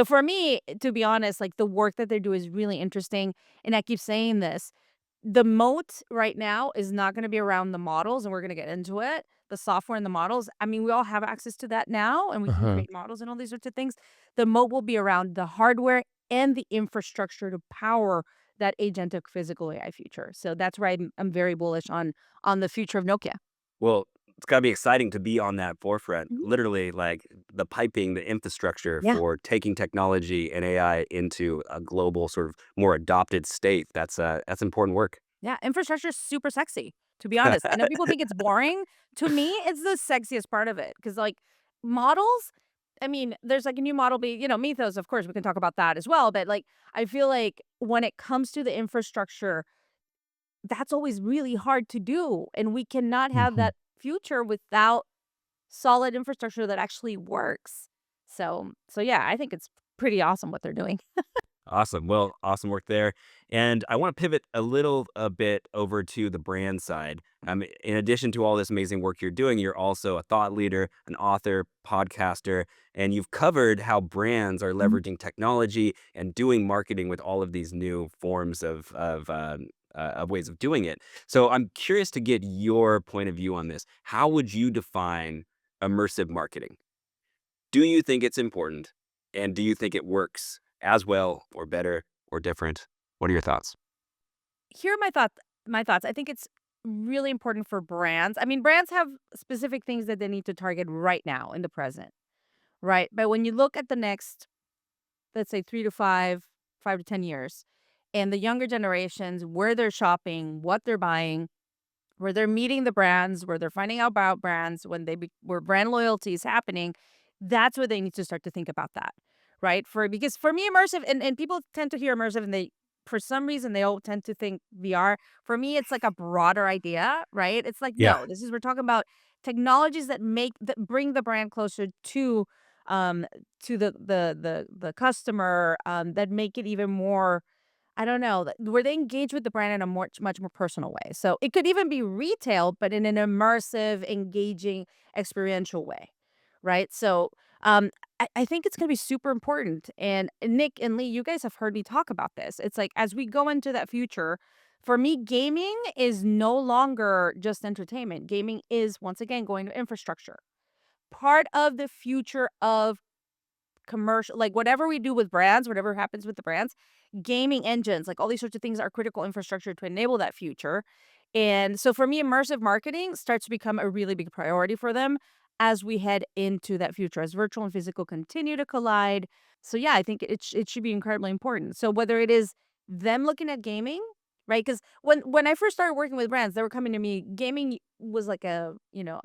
for me, to be honest, like the work that they do is really interesting. And I keep saying this, the moat right now is not gonna be around the models, and we're gonna get into it, the software and the models. I mean, we all have access to that now, and we can Uh-huh. create models and all these sorts of things. The moat will be around the hardware and the infrastructure to power that agentic physical AI future. So that's where I'm very bullish on the future of Nokia. Well, it's gotta be exciting to be on that forefront. Mhm. Literally, like, the piping, the infrastructure Yeah. for taking technology and AI into a global, sort of more adopted state. That's important work. Yeah, infrastructure is super sexy, to be honest. I know people think it's boring. To me, it's the sexiest part of it because, like, models, I mean, there's like a new model Mythos, of course, we can talk about that as well. But like, I feel like when it comes to the infrastructure, that's always really hard to do. And we cannot have Mhm. that future without solid infrastructure that actually works. So yeah, I think it's pretty awesome what they're doing. Awesome. Well, awesome work there. And I want to pivot a bit over to the brand side. In addition to all this amazing work you're doing, you're also a thought leader, an author, podcaster, and you've covered how brands are Mhm. leveraging technology and doing marketing with all of these new forms of ways of doing it. So I'm curious to get your point of view on this. How would you define immersive marketing? Do you think it's important? And do you think it works as well or better or different? What are your thoughts? Here are my thoughts. I think it's really important for brands. I mean, brands have specific things that they need to target right now in the present, right? But when you look at the next, let's say 3 to 5, 5 to 10 years, and the younger generations, where they're shopping, what they're buying, where they're meeting the brands, where they're finding out about brands, where brand loyalty is happening, that's where they need to start to think about that, right? Because for me, immersive, and people tend to hear immersive, and they for some reason they all tend to think VR. For me, it's like a broader idea, right? It's like Yeah. no, this is we're talking about technologies that bring the brand closer um to the customer, that make it even more, I don't know, where they engage with the brand in a much more personal way. So it could even be retail, but in an immersive, engaging, experiential way, right? So I think it's going to be super important. And Nick and Lee, you guys have heard me talk about this. It's like as we go into that future, For me, gaming is no longer just entertainment. Gaming is, once again, going to infrastructure. Part of the future of commercial, like whatever we do with brands, whatever happens with the brands, gaming engines, like all these sorts of things are critical infrastructure to enable that future. And so for me, immersive marketing starts to become a really big priority for them as we head into that future, as virtual and physical continue to collide. So yeah, I think it should be incredibly important. So whether it is them looking at gaming, right? Because when I first started working with brands, they were coming to me. Gaming was like a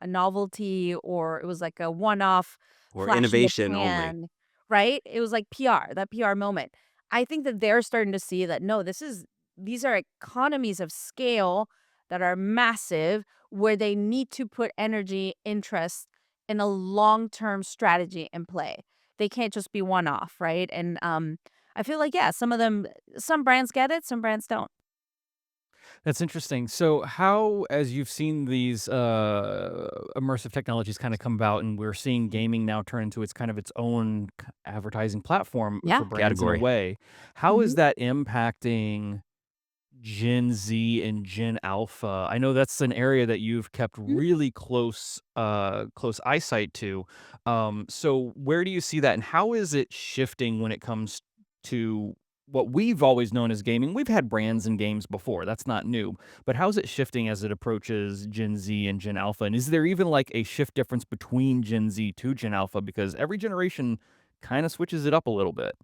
novelty, or it was like a one off Or flash in the innovation only. pan, right? It was like PR, that PR moment. I think that they're starting to see that no, these are economies of scale that are massive, where they need to put energy, interest in a long-term strategy and play. They can't just be one off, right? And I feel like yeah, some brands get it, some brands don't. That's interesting. So, how, as you've seen these immersive technologies kind of come about, and we're seeing gaming now turn into its kind of its own advertising platform for Yeah. brands in a Category. way, how is Mhm. that impacting Gen Z and Gen Alpha? I know that's an area that you've kept Mhm. really close eyesight to. So where do you see that, and how is it shifting when it comes to what we've always known as gaming? We've had brands and games before. That's not new. But how's it shifting as it approaches Gen Z and Gen Alpha? And is there even like a shift difference between Gen Z to Gen Alpha? Because every generation kind of switches it up a little bit.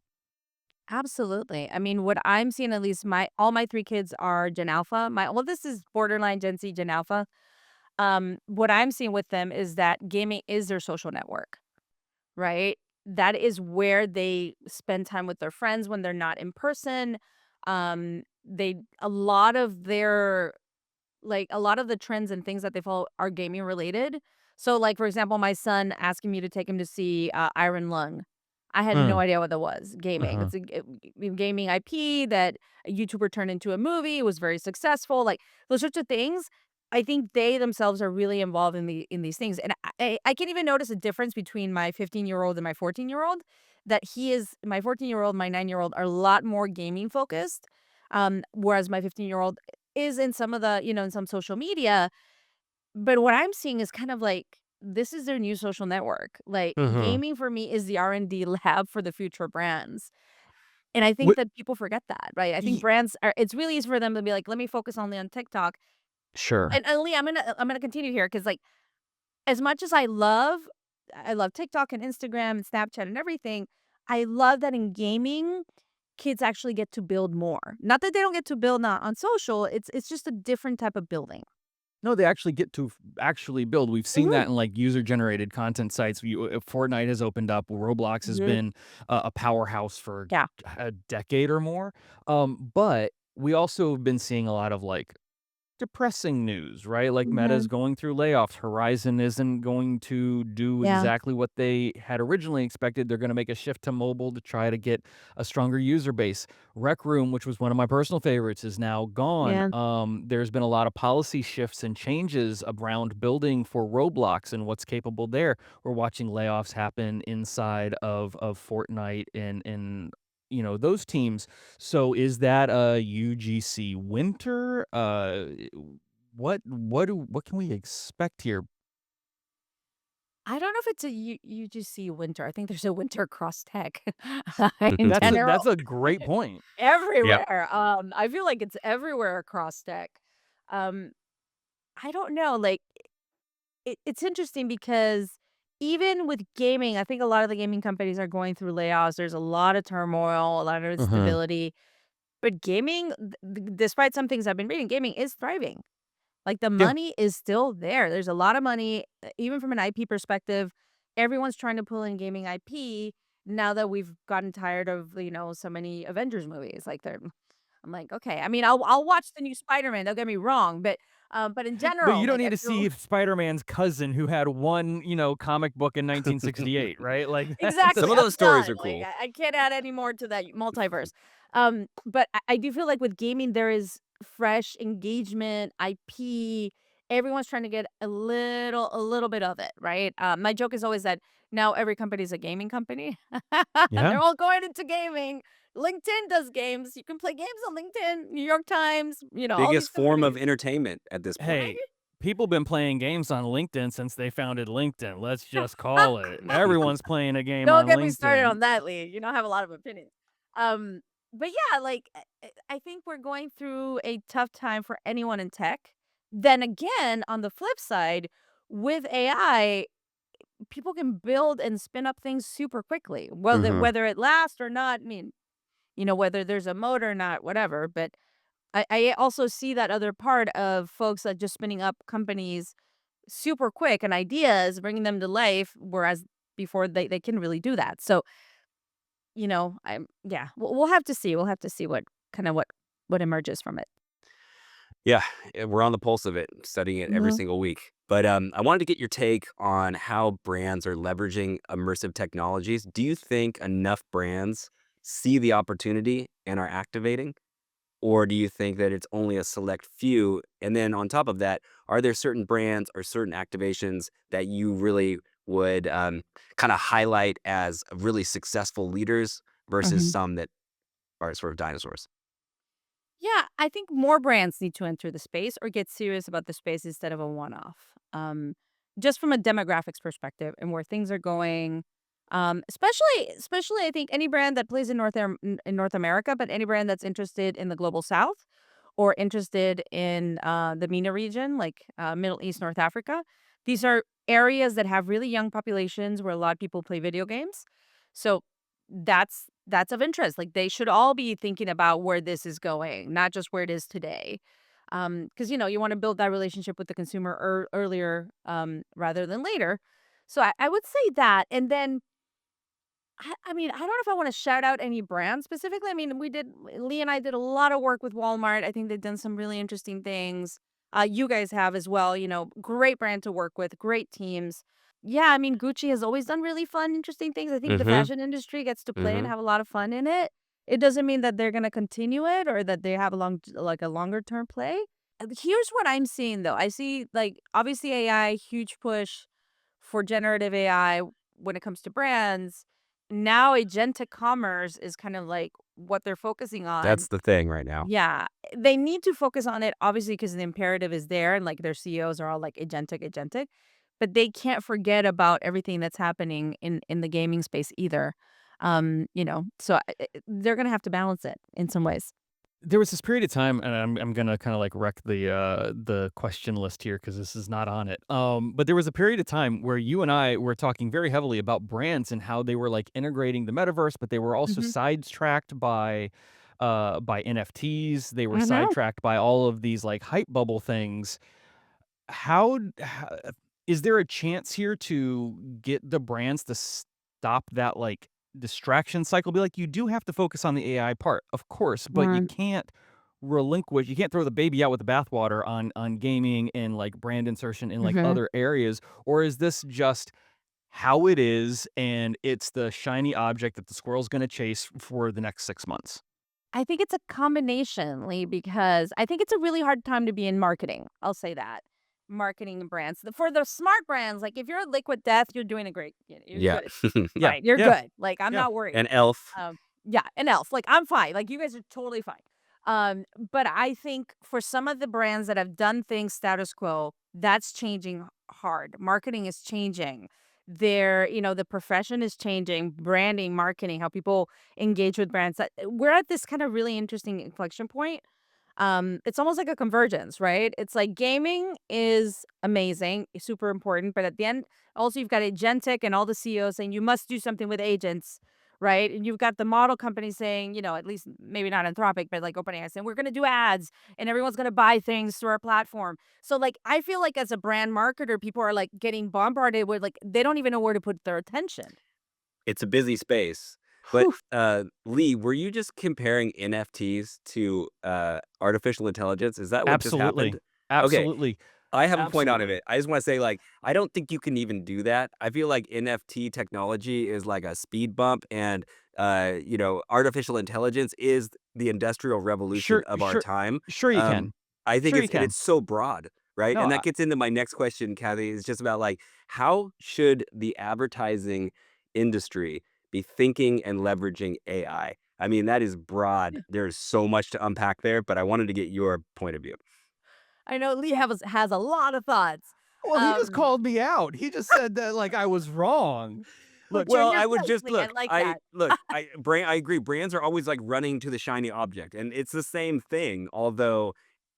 Absolutely. I mean, what I'm seeing, at least my all my 3 kids are Gen Alpha. This is borderline Gen Z, Gen Alpha. What I'm seeing with them is that gaming is their social network, right? That is where they spend time with their friends when they're not in person. They a lot of their like, a lot of the trends and things that they follow are gaming related. So, like, for example, my son asking me to take him to see, Iron Lung. I had no Mm, idea what that was, gaming. uh-huh. It's a gaming IP that a YouTuber turned into a movie. It was very successful, like, those sorts of things. I think they themselves are really involved in these things, and I can even notice a difference between my 15-year-old and my 14-year-old, that he is my 14-year-old, my 9-year-old are a lot more gaming focused, whereas my 15-year-old is in some of in some social media, but what I'm seeing is kind of like, this is their new social network. Like, Uh-huh. gaming for me is the R&D lab for the future brands, and I think that people forget that, right? I think brands are it's really easy for them to be like, "Let me focus only on TikTok." Sure. And Lee, I'm gonna continue here because like, as much as I love TikTok and Instagram and Snapchat and everything, I love that in gaming, kids actually get to build more. Not that they don't get to build on social, it's just a different type of building. No, they actually get to actually build. We've seen Mhm. that in, like, user-generated content sites. Fortnite has opened up, Roblox has Mhm. been a powerhouse for Yeah. a decade or more, but we also have been seeing a lot of, like, depressing news, right? Like Meta's Mhm. going through layoffs. Horizon isn't going to do Yeah. exactly what they had originally expected. They're going to make a shift to mobile to try to get a stronger user base. Rec Room, which was one of my personal favorites, is now gone. Yeah. There's been a lot of policy shifts and changes around building for Roblox and what's capable there. We're watching layoffs happen inside of Fortnite and those teams. So is that a UGC winter? What can we expect here? I don't know if it's a UGC winter. I think there's a winter across tech in That's general, a great point. Yep. everywhere. I feel like it's everywhere across tech. Um, I don't know, like, it's interesting because even with gaming, I think a lot of the gaming companies are going through layoffs. There's a lot of turmoil, a lot of Uh-huh. instability, but gaming, despite some things I've been reading, gaming is thriving. Like, the Yeah. money is still there. There's a lot of money, even from an IP perspective. Everyone's trying to pull in gaming IP now that we've gotten tired of, so many Avengers movies. Like, I'm like, "Okay." I mean, I'll watch the new Spider-Man, don't get me wrong, but in But general, you don't like, need I to feel see Spider-Man's cousin who had one, comic book in 1968, right? Like Some exactly, of I'm those stories done. are Like, cool. I can't add any more to that multiverse. But I do feel like with gaming, there is fresh engagement, IP, everyone's trying to get a little bit of it, right? My joke is always that now every company is a gaming company. Yeah. They're all going into gaming. LinkedIn does games. You can play games on LinkedIn, New York Times, all these Biggest form of companies. entertainment at this point. Hey, people been playing games on LinkedIn since they founded LinkedIn. Let's just call it. Everyone's playing a game Don't on get me started LinkedIn. on that, Lee. You know, I have a lot of opinions. But yeah, like I think we're going through a tough time for anyone in tech. Then again, on the flip side, with AI, people can build and spin up things super quickly. Mhm. Whether it lasts or not, I mean, whether there's a moat or not, whatever. But I also see that other part of folks that just spinning up companies super quick and ideas, bringing them to life, whereas before they can really do that. So I'm yeah, we'll have to see. We'll have to see what emerges from it. Yeah, we're on the pulse of it, studying it every Mhm. single week. But I wanted to get your take on how brands are leveraging immersive technologies. Do you think enough brands see the opportunity and are activating? Or do you think that it's only a select few? And then on top of that, are there certain brands or certain activations that you really would kind of highlight as really successful leaders versus Mhm. some that are sort of dinosaurs? Yeah, I think more brands need to enter the space or get serious about the space instead of a one-off. Just from a demographics perspective and where things are going, especially I think any brand that plays in in North America, but any brand that's interested in the global South or interested in the MENA region, like Middle East, North Africa. These are areas that have really young populations where a lot of people play video games. So that's of interest. Like they should all be thinking about where this is going, not just where it is today. Because you want to build that relationship with the consumer earlier rather than later. So I would say that, and then I mean, I don't know if I wanna shout out any brand specifically. I mean, Lee and I did a lot of work with Walmart. I think they've done some really interesting things. You guys have as well, great brand to work with, great teams. Yeah, I mean, Gucci has always done really fun, interesting things. I think the Mm-hmm. fashion industry gets to play and Mm-hmm. have a lot of fun in it. It doesn't mean that they're gonna continue it or that they have a longer term play. Here's what I'm seeing though. I see like obviously AI, huge push for generative AI when it comes to brands. Now agentic commerce is kind of like what they're focusing on. That's the thing right now. Yeah, they need to focus on it obviously because the imperative is there and like their CEOs are all like agentic, but they can't forget about everything that's happening in the gaming space either. So they're going to have to balance it in some ways. There was this period of time, and I'm gonna kind of like wreck the question list here because this is not on it. But there was a period of time where you and I were talking very heavily about brands and how they were like integrating the metaverse, but they were also Mhm. sidetracked by NFTs. They were I know. sidetracked by all of these like hype bubble things. How is there a chance here to get the brands to stop that, like, distraction cycle? Be like, "You do have to focus on the AI part, of course, but Right. you can't throw the baby out with the bathwater on gaming and, like, brand insertion in, like, Mhm. other areas." Or is this just how it is, and it's the shiny object that the squirrel's gonna chase for the next 6 months? I think it's a combination, Lee, because I think it's a really hard time to be in marketing. I'll say that. Marketing and brands. For the smart brands, like if you're at Liquid Death, you're doing a great, you're Yeah. good. Yeah, Right. You're yeah, good. Like I'm yeah. not worried. And Elf. Yeah, and Elf. Like I'm fine. Like you guys are totally fine. But I think for some of the brands that have done things status quo, that's changing hard. Marketing is changing. The profession is changing, branding, marketing, how people engage with brands. We're at this kind of really interesting inflection point. It's almost like a convergence, right? It's like gaming is amazing, super important, but at the end, also you've got agentic and all the CEOs saying you must do something with agents, right? And you've got the model companies saying, at least maybe not Anthropic, but like OpenAI saying we're going to do ads and everyone's going to buy things through our platform. So like I feel like as a brand marketer, people are like getting bombarded with like they don't even know where to put their attention. It's a busy space. But, Whew. Lee, were you just comparing NFTs to, artificial intelligence? Is that what just Absolutely. happened? Okay, Absolutely. I have a point out of Absolutely. it. I just wanna say, like, I don't think you can even do that. I feel like NFT technology is like a speed bump and, artificial intelligence is the industrial revolution Sure of our sure time. sure you Um, can. I think Sure you it's and can. it's so broad. right? No, And that gets into my next question, Kathy, is just about like, how should the advertising industry be thinking and leveraging AI? I mean, that is broad. There's so much to unpack there, but I wanted to get your point of view. I know Lee has a lot of thoughts. well, he just Um, called me out. He just said that like I was wrong. well, Look, turn Well, your I would face, just Lee. I look. like I that. look. I agree. Brands are always like running to the shiny object, and it's the same thing. Although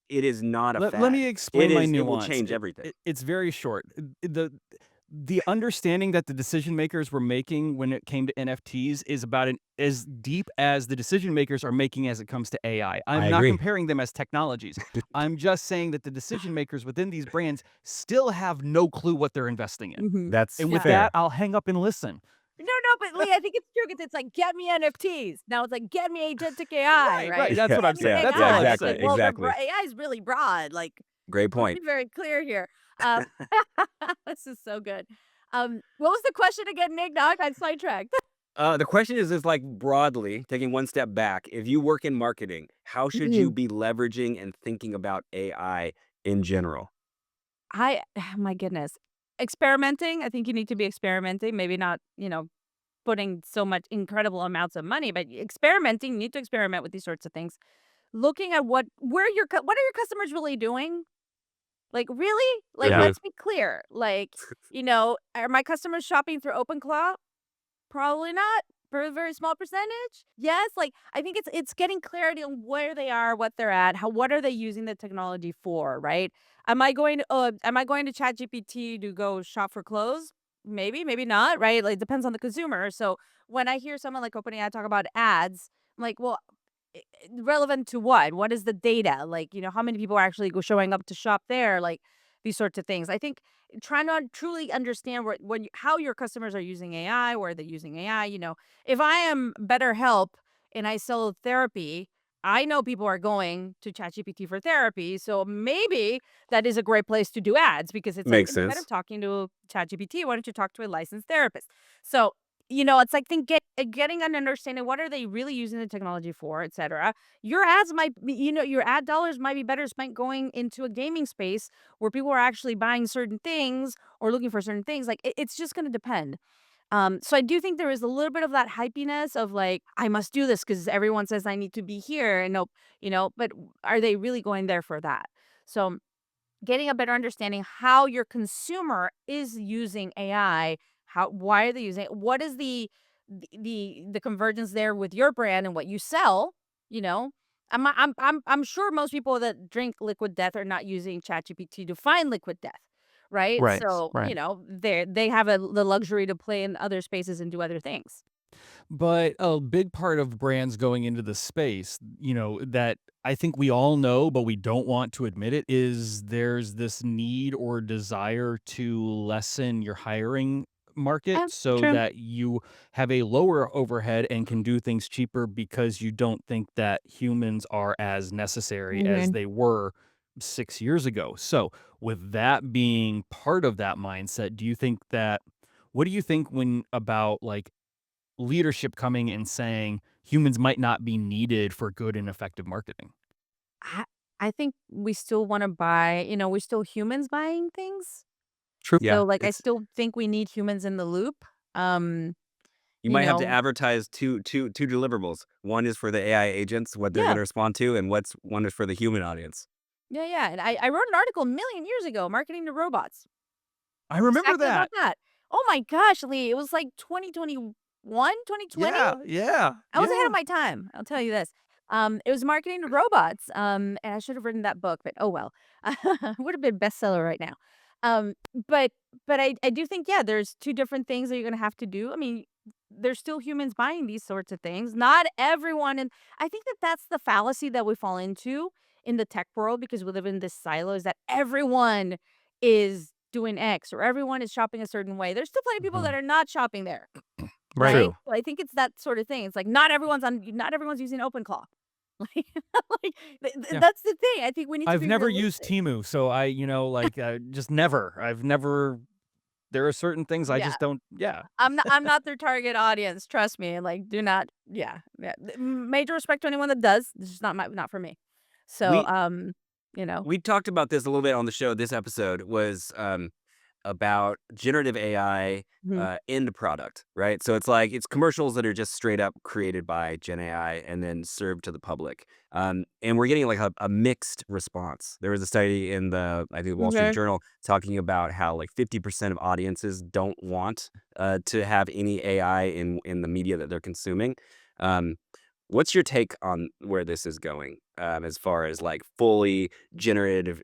it is not a let me fad. It explain my is. It will nuance. change everything. It's very short. The understanding that the decision makers were making when it came to NFTs is about as deep as the decision makers are making as it comes to AI. I I'm not agree. comparing them as technologies. I'm just saying that the decision makers within these brands still have no clue what they're investing in. Mhm. That's And with Yeah. that, fair. I'll hang up and listen. No, but Lee, I think it's true because it's like, "Get me NFTs." Now it's like, "Get me agentic AI," Right, right? right. That's Yeah. what I'm "Get me saying. Yeah. That's Yeah. all I'm AI." It's Exactly. like, saying. well, Exactly. AI is really broad, like, Great let's be point. very clear here. Um, this is so good. What was the question again, Nick? Now I got sidetracked. The question is like broadly taking one step back. If you work in marketing, how should you Mhm. be leveraging and thinking about AI in general? I my goodness. Experimenting, I think you need to be experimenting, maybe not, putting so much incredible amounts of money, but experimenting, you need to experiment with these sorts of things. Looking at what are your customers really doing? Like, really? Like, Yeah. Hmm. let's be clear. Like, are my customers shopping through OpenClaw? Probably not, for a very small percentage. Yes, like, I think it's getting clarity on where they are, what they're at, what are they using the technology for, right? Am I going to ChatGPT to go shop for clothes? Maybe, maybe not, right? Like, it depends on the consumer. So, when I hear someone like OpenAI talk about ads, I'm like, well, relevant to what? What is the data? Like, how many people are actually showing up to shop there? Like, these sorts of things. I think trying to truly understand how your customers are using AI, where they're using AI. If I am BetterHelp and I sell therapy, I know people are going to ChatGPT for therapy. So maybe that is a great place to do ads because it's like, Makes instead of sense. talking to ChatGPT, why don't you talk to a licensed therapist? So, it's like getting an understanding what are they really using the technology for, et cetera. Your ads might be, your ad dollars might be better spent going into a gaming space where people are actually buying certain things or looking for certain things. Like it's just going to depend. So I do think there is a little bit of that hypiness of like, I must do this because everyone says I need to be here. And nope, but are they really going there for that? So getting a better understanding how your consumer is using AI, why are they using it? What is the convergence there with your brand and what you sell, you know? I'm sure most people that drink liquid death are not using ChatGPT to find liquid death, right? Right, So, right. they have the luxury to play in other spaces and do other things. But a big part of brands going into the space, that I think we all know, but we don't want to admit it, is there's this need or desire to lessen your hiring market Yeah, so true. that you have a lower overhead and can do things cheaper because you don't think that humans are as necessary as Mhm. they were 6 years ago. So, with that being part of that mindset, what do you think when about like leadership coming and saying humans might not be needed for good and effective marketing? I I think we still wanna buy, we're still humans buying things. True. So, Yeah. like, I It's still think we need humans in the loop. Um, you you might have to know advertise two deliverables. One is for the AI agents, what they're going Yeah. to respond to, and one is for the human audience. Yeah, yeah, and I wrote an article a million years ago, "Marketing to Robots." I remember Exactly about that. that. Oh my gosh, Lee, it was like 2021, 2020. Yeah, yeah, I was ahead of yeah. my time, I'll tell you this. It was marketing to robots, and I should have written that book, but oh well. Would have been bestseller right now. Um, but I do think, yeah, there's 2 different things that you're gonna have to do. I mean, there's still humans buying these sorts of things. Not everyone, and I think that that's the fallacy that we fall into in the tech world because we live in this silo, is that everyone is doing X or everyone is shopping a certain way. There's still plenty of people that Mhm. are not shopping there. Right. Right? True. So I think it's that sort of thing. It's like not everyone's using OpenClaw. Like Yeah. that's the thing. I think we need to I've be never used realistic. Timu, so just never. There are certain things I Yeah. just don't. Yeah. I'm not their target audience, trust me. Like, do not, yeah. Yeah. Major respect to anyone that does. This is not for me. So, We you know? We talked about this a little bit on the show. This episode was about generative AI Mhm. end product, right? So it's like it's commercials that are just straight up created by Gen AI and then served to the public. And we're getting like a mixed response. There was a study in I think the Wall Street Okay. Journal talking about how like 50% of audiences don't want to have any AI in the media that they're consuming. Um, What's your take on where this is going, as far as like fully generative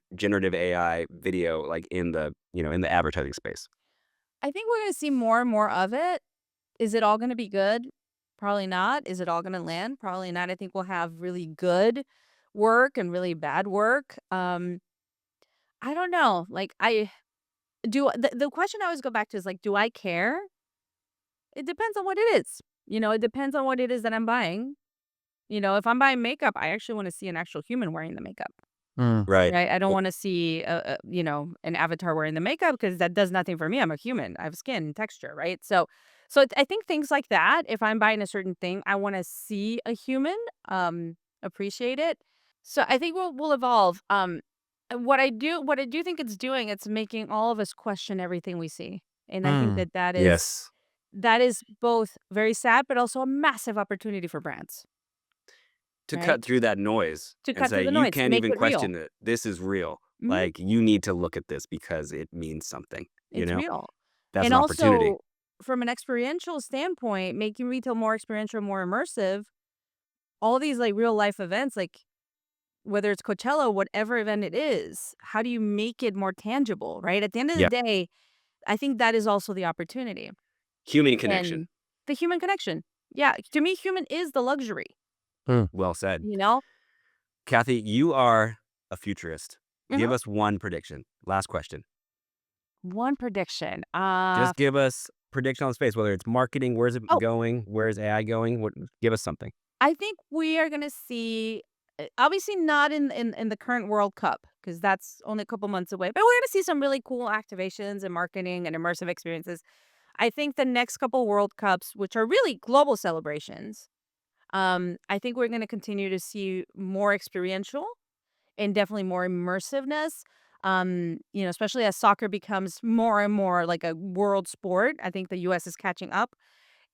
AI video, like in the advertising space? I think we're gonna see more and more of it. Is it all gonna be good? Probably not. Is it all gonna land? Probably not. I think we'll have really good work and really bad work. I don't know. Like, the question I always go back to is like, do I care? It depends on what it is. It depends on what it is that I'm buying. If I'm buying makeup, I actually want to see an actual human wearing the makeup. Mm. Right. Right? I don't Well, wanna see, an avatar wearing the makeup because that does nothing for me. I'm a human. I have skin and texture, right? I think things like that, if I'm buying a certain thing, I wanna see a human, appreciate it. So I think we'll evolve. And what I do think it's doing, it's making all of us question everything we see. And I think Mm. that that is yes. that is both very sad, but also a massive opportunity for brands, To right? cut through that noise To and cut say, through the you noise, to can't make even it real. question it. This is real. Mhm. Like you need to look at this because it means something, you It's know? real. That's And an opportunity. also, from an experiential standpoint, making retail more experiential, more immersive, all these like real life events, like whether it's Coachella, whatever event it is, how do you make it more tangible, right? At the end of the Yeah. day, I think that is also the opportunity Human connection. and the human connection. Yeah, to me, human is the luxury, Mm. Well said. you know? Kathy, you are a futurist. Mhm. Give us one prediction. Last question. One prediction. Just give us prediction on space, whether it's marketing, where's it Oh, going? Where's AI going? Give us something. I think we are gonna see, obviously not in the current World Cup because that's only a couple months away, but we're gonna see some really cool activations and marketing and immersive experiences. I think the next couple World Cups, which are really global celebrations, I think we're gonna continue to see more experiential and definitely more immersiveness. Especially as soccer becomes more and more like a world sport. I think the US is catching up.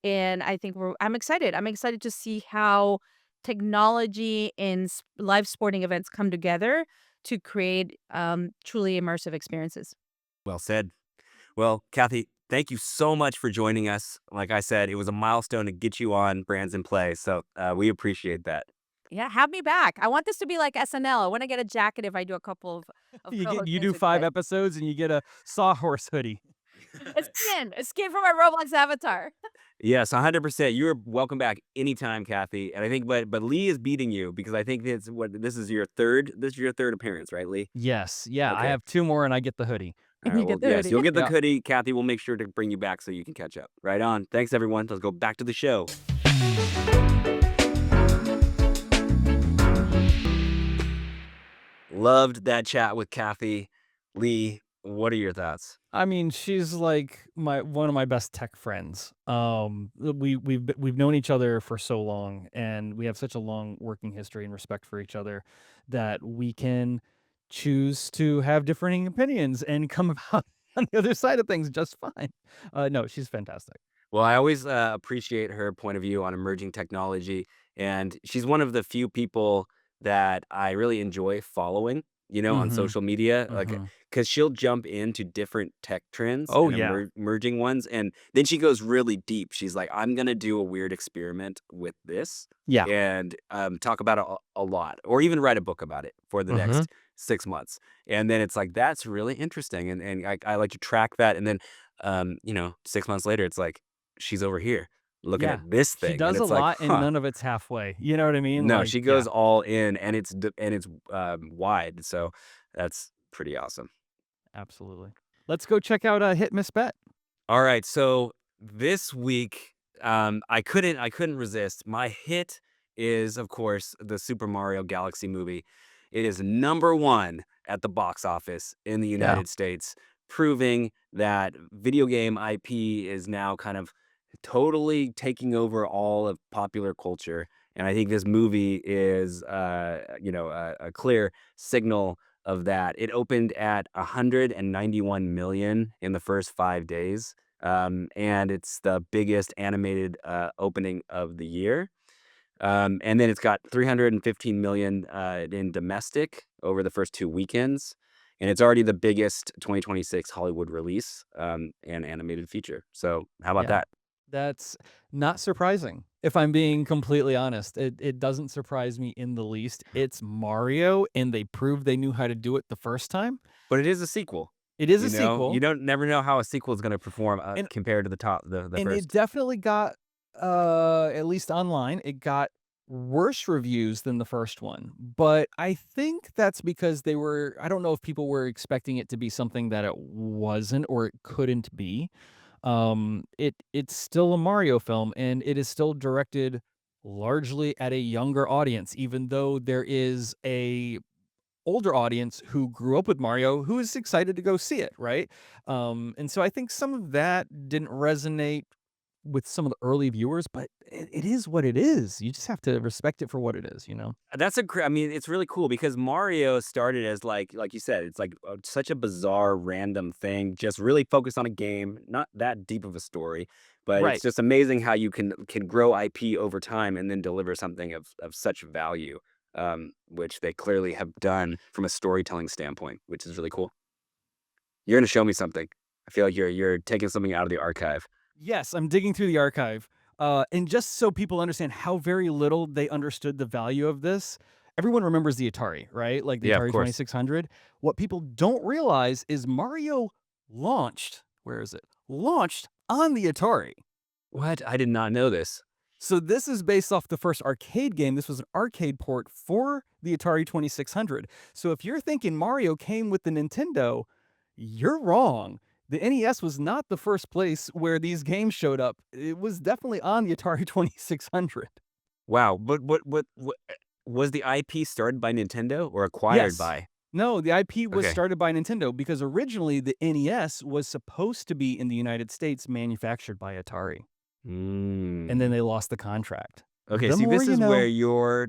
And I think I'm excited. I'm excited to see how technology and live sporting events come together to create truly immersive experiences. Well said. Well, Kathy, thank you so much for joining us. Like I said, it was a milestone to get you on Brands in Play. So we appreciate that. Yeah, have me back. I want this to be like SNL. I want to get a jacket if I do a couple of You co-hostings do with you 5 guys. episodes and you get a sawhorse hoodie. A skin for my Roblox avatar. Yes, 100%. You're welcome back anytime, Kathy. And I think, but Lee is beating you because I think this is your third. This is your third appearance, right, Lee? Yes, yeah, I Okay. have 2 more and I get the hoodie. All And right. you Well, get the yes, hoodie. you'll get the Yeah. hoodie. Kathy will make sure to bring you back so you can catch up. Right on. Thanks, everyone. Let's go back to the show. Loved that chat with Kathy. Lee, what are your thoughts? I mean, she's like one of my best tech friends. We've known each other for so long, and we have such a long working history and respect for each other that we can choose to have differing opinions and come out on the other side of things just fine. No, she's fantastic. Well, I always appreciate her point of view on emerging technology. And she's one of the few people that I really enjoy following, on Mm-hmm. social media. Like, Mm-hmm. because she'll jump into different tech trends Oh and yeah, emerging ones. And then she goes really deep. She's like, I'm going to do a weird experiment with this yeah. and talk about it a lot, or even write a book about it for the Mm-hmm. next 6 months. And then it's like, that's really interesting. And I like to track that. And then, 6 months later, it's like, she's over here looking Yeah. at this She thing, and does a it's like, lot, and huh. none of it's halfway. You know what I mean? No, Like, she yeah, goes all in, and it's wide, so that's pretty awesome. absolutely. Let's go check out Hit Miss Bet. All right, so this week, I couldn't resist. My hit is, of course, the Super Mario Galaxy movie. It is number one at the box office in the Yeah. United States, proving that video game IP is now kind of totally taking over all of popular culture. And I think this movie is, a clear signal of that. It opened at 191 million in the first 5 days, and it's the biggest animated opening of the year. And then it's got 315 million in domestic over the first 2 weekends. And it's already the biggest 2026 Hollywood release and animated feature. So, how about Yeah. that? That's not surprising, if I'm being completely honest. It doesn't surprise me in the least. It's Mario, and they proved they knew how to do it the first time. But it is a sequel. It is a You sequel, don't never know how a sequel is going to perform and compared to the and it first. definitely got, at least online, it got worse reviews than the first one, but I think that's because I don't know if people were expecting it to be something that it wasn't or it couldn't be. It's still a Mario film, and it is still directed largely at a younger audience, even though there is a older audience who grew up with Mario who is excited to go see it, right? And so I think some of that didn't resonate with some of the early viewers, but it is what it is. You just have to respect it for what it is, you know? I mean, it's really cool because Mario started as like you said, it's like such a bizarre, random thing, just really focused on a game, not that deep of a story. But it's Right. just amazing how you can grow IP over time and then deliver something of such value, which they clearly have done from a storytelling standpoint, which is really cool. You're gonna show me something. I feel like you're taking something out of the archive. Yes, I'm digging through the archive. And just so people understand how very little they understood the value of this, everyone remembers the Atari, right? Like the Yeah, of Atari course. 2600. What people don't realize is Mario launched, where is it? Launched on the Atari. What? I did not know this. So this is based off the first arcade game. This was an arcade port for the Atari 2600. So if you're thinking Mario came with the Nintendo, you're wrong. The NES was not the first place where these games showed up. It was definitely on the Atari 2600. Wow. But what was the IP started by Nintendo or acquired Yes. by? No, the IP was Okay. started by Nintendo because originally the NES was supposed to be in the United States manufactured by Atari. And then Mm. they lost the contract. Okay, The see, more this you is where know. your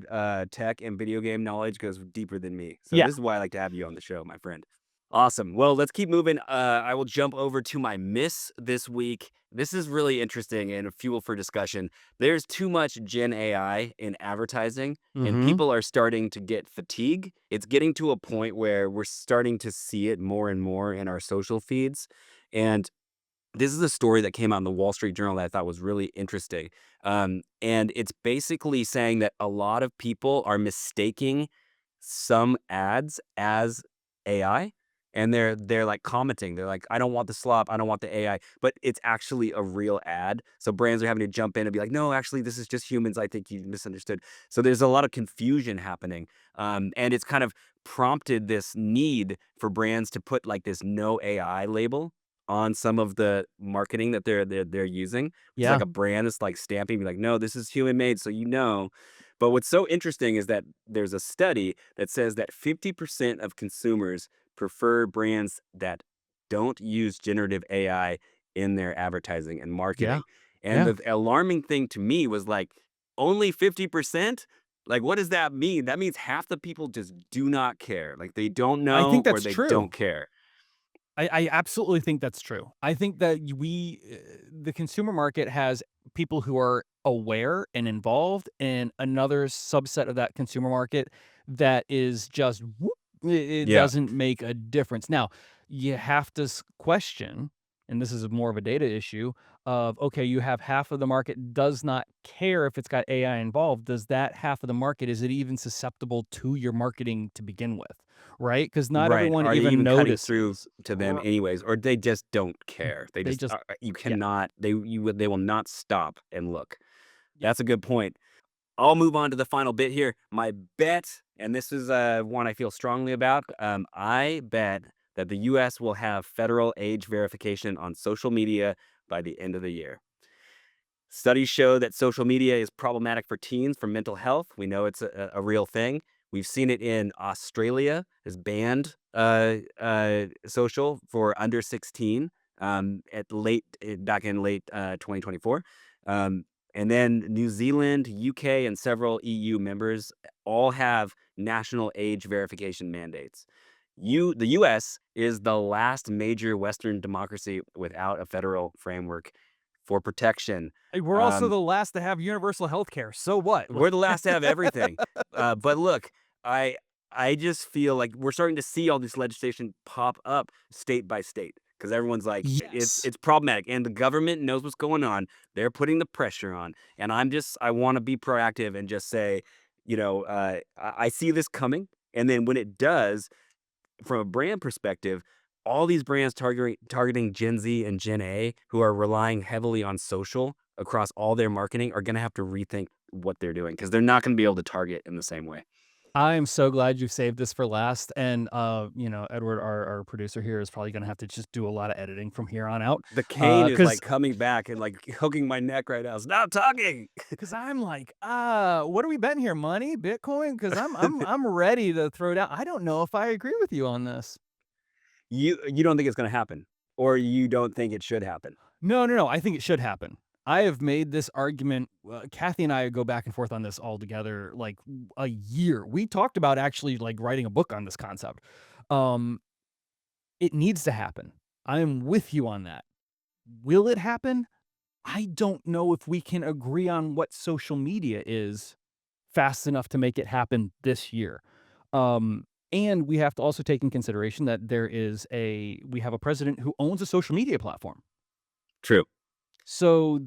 tech and video game knowledge goes deeper than me. So Yeah. this is why I like to have you on the show, my friend. Awesome. Well, let's keep moving. I will jump over to my miss this week. This is really interesting and a fuel for discussion. There's too much Gen AI in advertising, and Mhm. people are starting to get fatigue. It's getting to a point where we're starting to see it more and more in our social feeds. And this is a story that came out in the Wall Street Journal that I thought was really interesting. And it's basically saying that a lot of people are mistaking some ads as AI. And they're like commenting. They're like, I don't want the slop, I don't want the AI, but it's actually a real ad. So brands are having to jump in and be like, no, actually, this is just humans. I think you misunderstood. So there's a lot of confusion happening. And it's kind of prompted this need for brands to put like this no AI label on some of the marketing that they're using, which is like Yeah. a brand that's like stamping, be like, "No, this is human made," so you know. But what's so interesting is that there's a study that says that 50% of consumers prefer brands that don't use generative AI in their advertising and Yeah. marketing. And Yeah. the alarming thing to me was like, only 50%? Like, what does that mean? That means half the people just do not care. Like, they don't I know think or that's they true. don't care. I absolutely think that's true. I think that the consumer market has people who are aware and involved, and another subset of that consumer market that is just whoop, it Yeah. doesn't make a difference. Now, you have to question, and this is more of a data issue of okay, you have half of the market does not care if it's got AI involved. Does that half of the market is it even susceptible to your marketing to begin with? Right? Because not Right. everyone Are they even even cutting through notices. to them anyways, or they just don't care? They They just just you yeah, cannot they will not stop and look. yeah. That's a good point. I'll move on to the final bit here. My bet, and this is one I feel strongly about. I bet that the U.S. will have federal age verification on social media by the end of the year. Studies show that social media is problematic for teens for mental health. We know it's a real thing. We've seen it in Australia has banned social for under 16 back in late 2024. Um, and then New Zealand, UK, and several EU members all have national age verification mandates. The U.S. is the last major Western democracy without a federal framework for protection. Hey, we're also Um, the last to have universal health care, so what? we're the last to have everything. But look, I I just feel like we're starting to see all this legislation pop up state by state because everyone's like, Yes. it's problematic, and the government knows what's going on. They're putting the pressure on, and I want to be proactive and just say, I see this coming, and then when it does, from a brand perspective, all these brands targeting Gen Z and Gen A who are relying heavily on social across all their marketing are going to have to rethink what they're doing because they're not going to be able to target in the same way. I am so glad you saved this for last, and, Edward, our producer here, is probably gonna have to just do a lot of editing from here on out, The cane is because like coming back and like hooking my neck right now. Stop talking. because I'm like, what are we betting here? Money, Bitcoin? Because I'm ready to throw down. I don't know if I agree with you on this. You don't think it's going to happen, or you don't think it should happen? No, no, no. I think it should happen. I have made this argument. Cathy and I go back and forth on this all together like a year. We talked about actually like writing a book on this concept. Um, it needs to happen. I am with you on that. Will it happen? I don't know if we can agree on what social media is fast enough to make it happen this year. And we have to also take in consideration that we have a president who owns a social media platform. True. So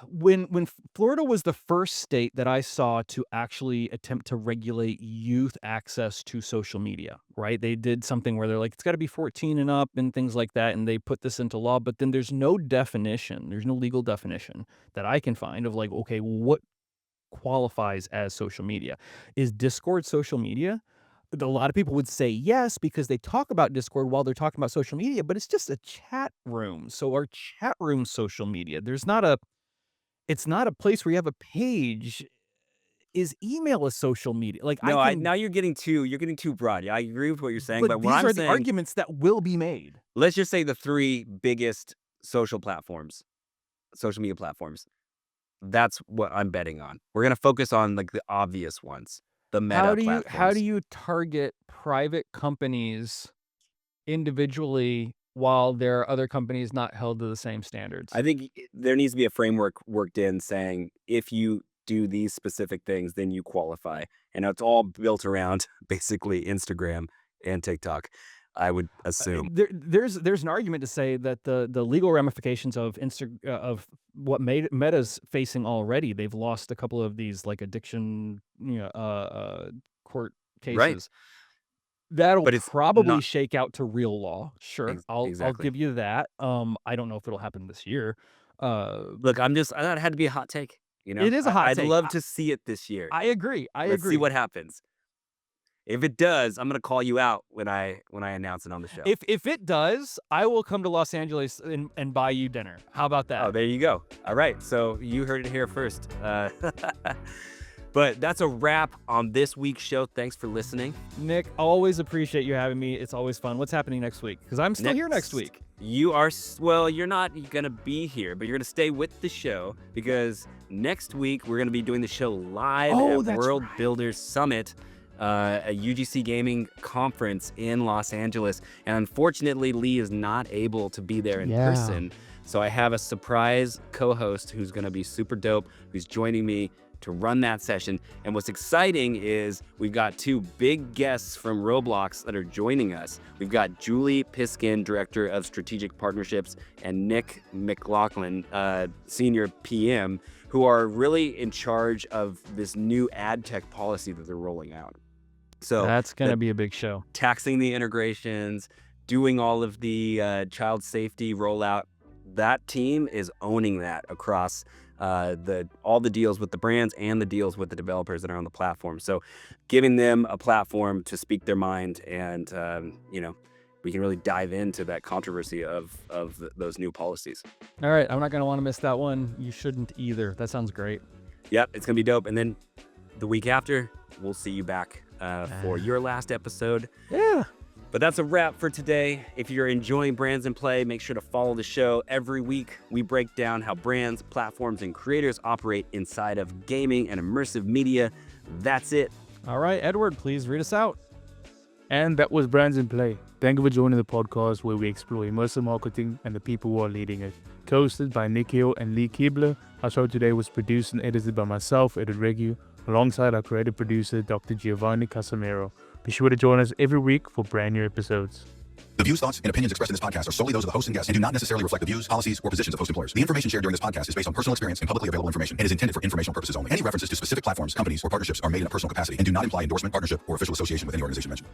when Florida was the first state that I saw to actually attempt to regulate youth access to social media, right? They did something where they're like, it's got to be 14 and up and things like that, and they put this into law. But then there's no definition, there's no legal definition that I can find of like, okay, what qualifies as social media? Is Discord social media? A lot of people would say yes because they talk about Discord while they're talking about social media, but it's just a chat room. So our chat room social media, it's not a place where you have a page. Is email a social media? Like I No, I can, now you're getting too broad. Yeah, I agree with what you're saying, but but what these I'm are the saying, arguments that will be made. let's just say the three biggest social media platforms. That's what I'm betting on. We're gonna focus on like the obvious ones, the How meta do platforms. you target private companies individually while there are other companies not held to the same standards? I think there needs to be a framework worked in saying if you do these specific things, then you qualify. And it's all built around basically Instagram and TikTok, I would assume. There's an argument to say that the legal ramifications of what Meta's facing already, they've lost a couple of these like addiction, court Right. cases. That'll But it's probably not shake out to real law. Sure, I'll exactly. give you that. I don't know if it'll happen this year. Uh, Look, that had to be a hot take. it is a hot I'd take. love to see it this year. I agree. I Let's see agree. what happens. If it does, I'm gonna call you out when I announce it on the show. If it does, I will come to Los Angeles and buy you dinner. How about Oh, that? there you go. All right. So you heard it here first. But that's a wrap on this week's show. Thanks for listening. Nick, always appreciate you having me. It's always fun. What's happening next week? Because I'm still here next week. Well, you're not going to be here, but you're going to stay with the show because next week we're going to be doing the show live Oh, at that's World right. Builders Summit, a UGC gaming conference in Los Angeles. And unfortunately, Lee is not able to be there in person. So I have a surprise co-host who's going to be super dope, who's joining me to run that session. And what's exciting is we've got two big guests from Roblox that are joining us. We've got Julie Piskin, Director of Strategic Partnerships, and Nick McLaughlin, Senior PM, who are really in charge of this new ad tech policy that they're rolling out. So That's going to be a big show. taxing the integrations, doing all of the child safety rollout. That team is owning that across all the deals with the brands and the deals with the developers that are on the platform. So giving them a platform to speak their mind and, we can really dive into that controversy of those new policies. All right. I'm not going to want to miss that one. You shouldn't either. That sounds great. Yep, it's going to be dope. And then the week after, we'll see you back for your last episode. Yeah. But that's a wrap for today. If you're enjoying Brands in Play, make sure to follow the show. Every week, we break down how brands, platforms, and creators operate inside of gaming and immersive media. That's it. All right, Edward, please read us out. And that was Brands in Play. Thank you for joining the podcast where we explore immersive marketing and the people who are leading it. Co-hosted by Nikhil and Lee Kebler, our show today was produced and edited by myself, Edward Regu, alongside our creative producer, Dr. Giovanni Casamero. Be sure to join us every week for brand new episodes. The views, thoughts, and opinions expressed in this podcast are solely those of the host and guests and do not necessarily reflect the views, policies, or positions of host employers. The information shared during this podcast is based on personal experience and publicly available information and is intended for informational purposes only. Any references to specific platforms, companies, or partnerships are made in a personal capacity and do not imply endorsement, partnership, or official association with any organization mentioned.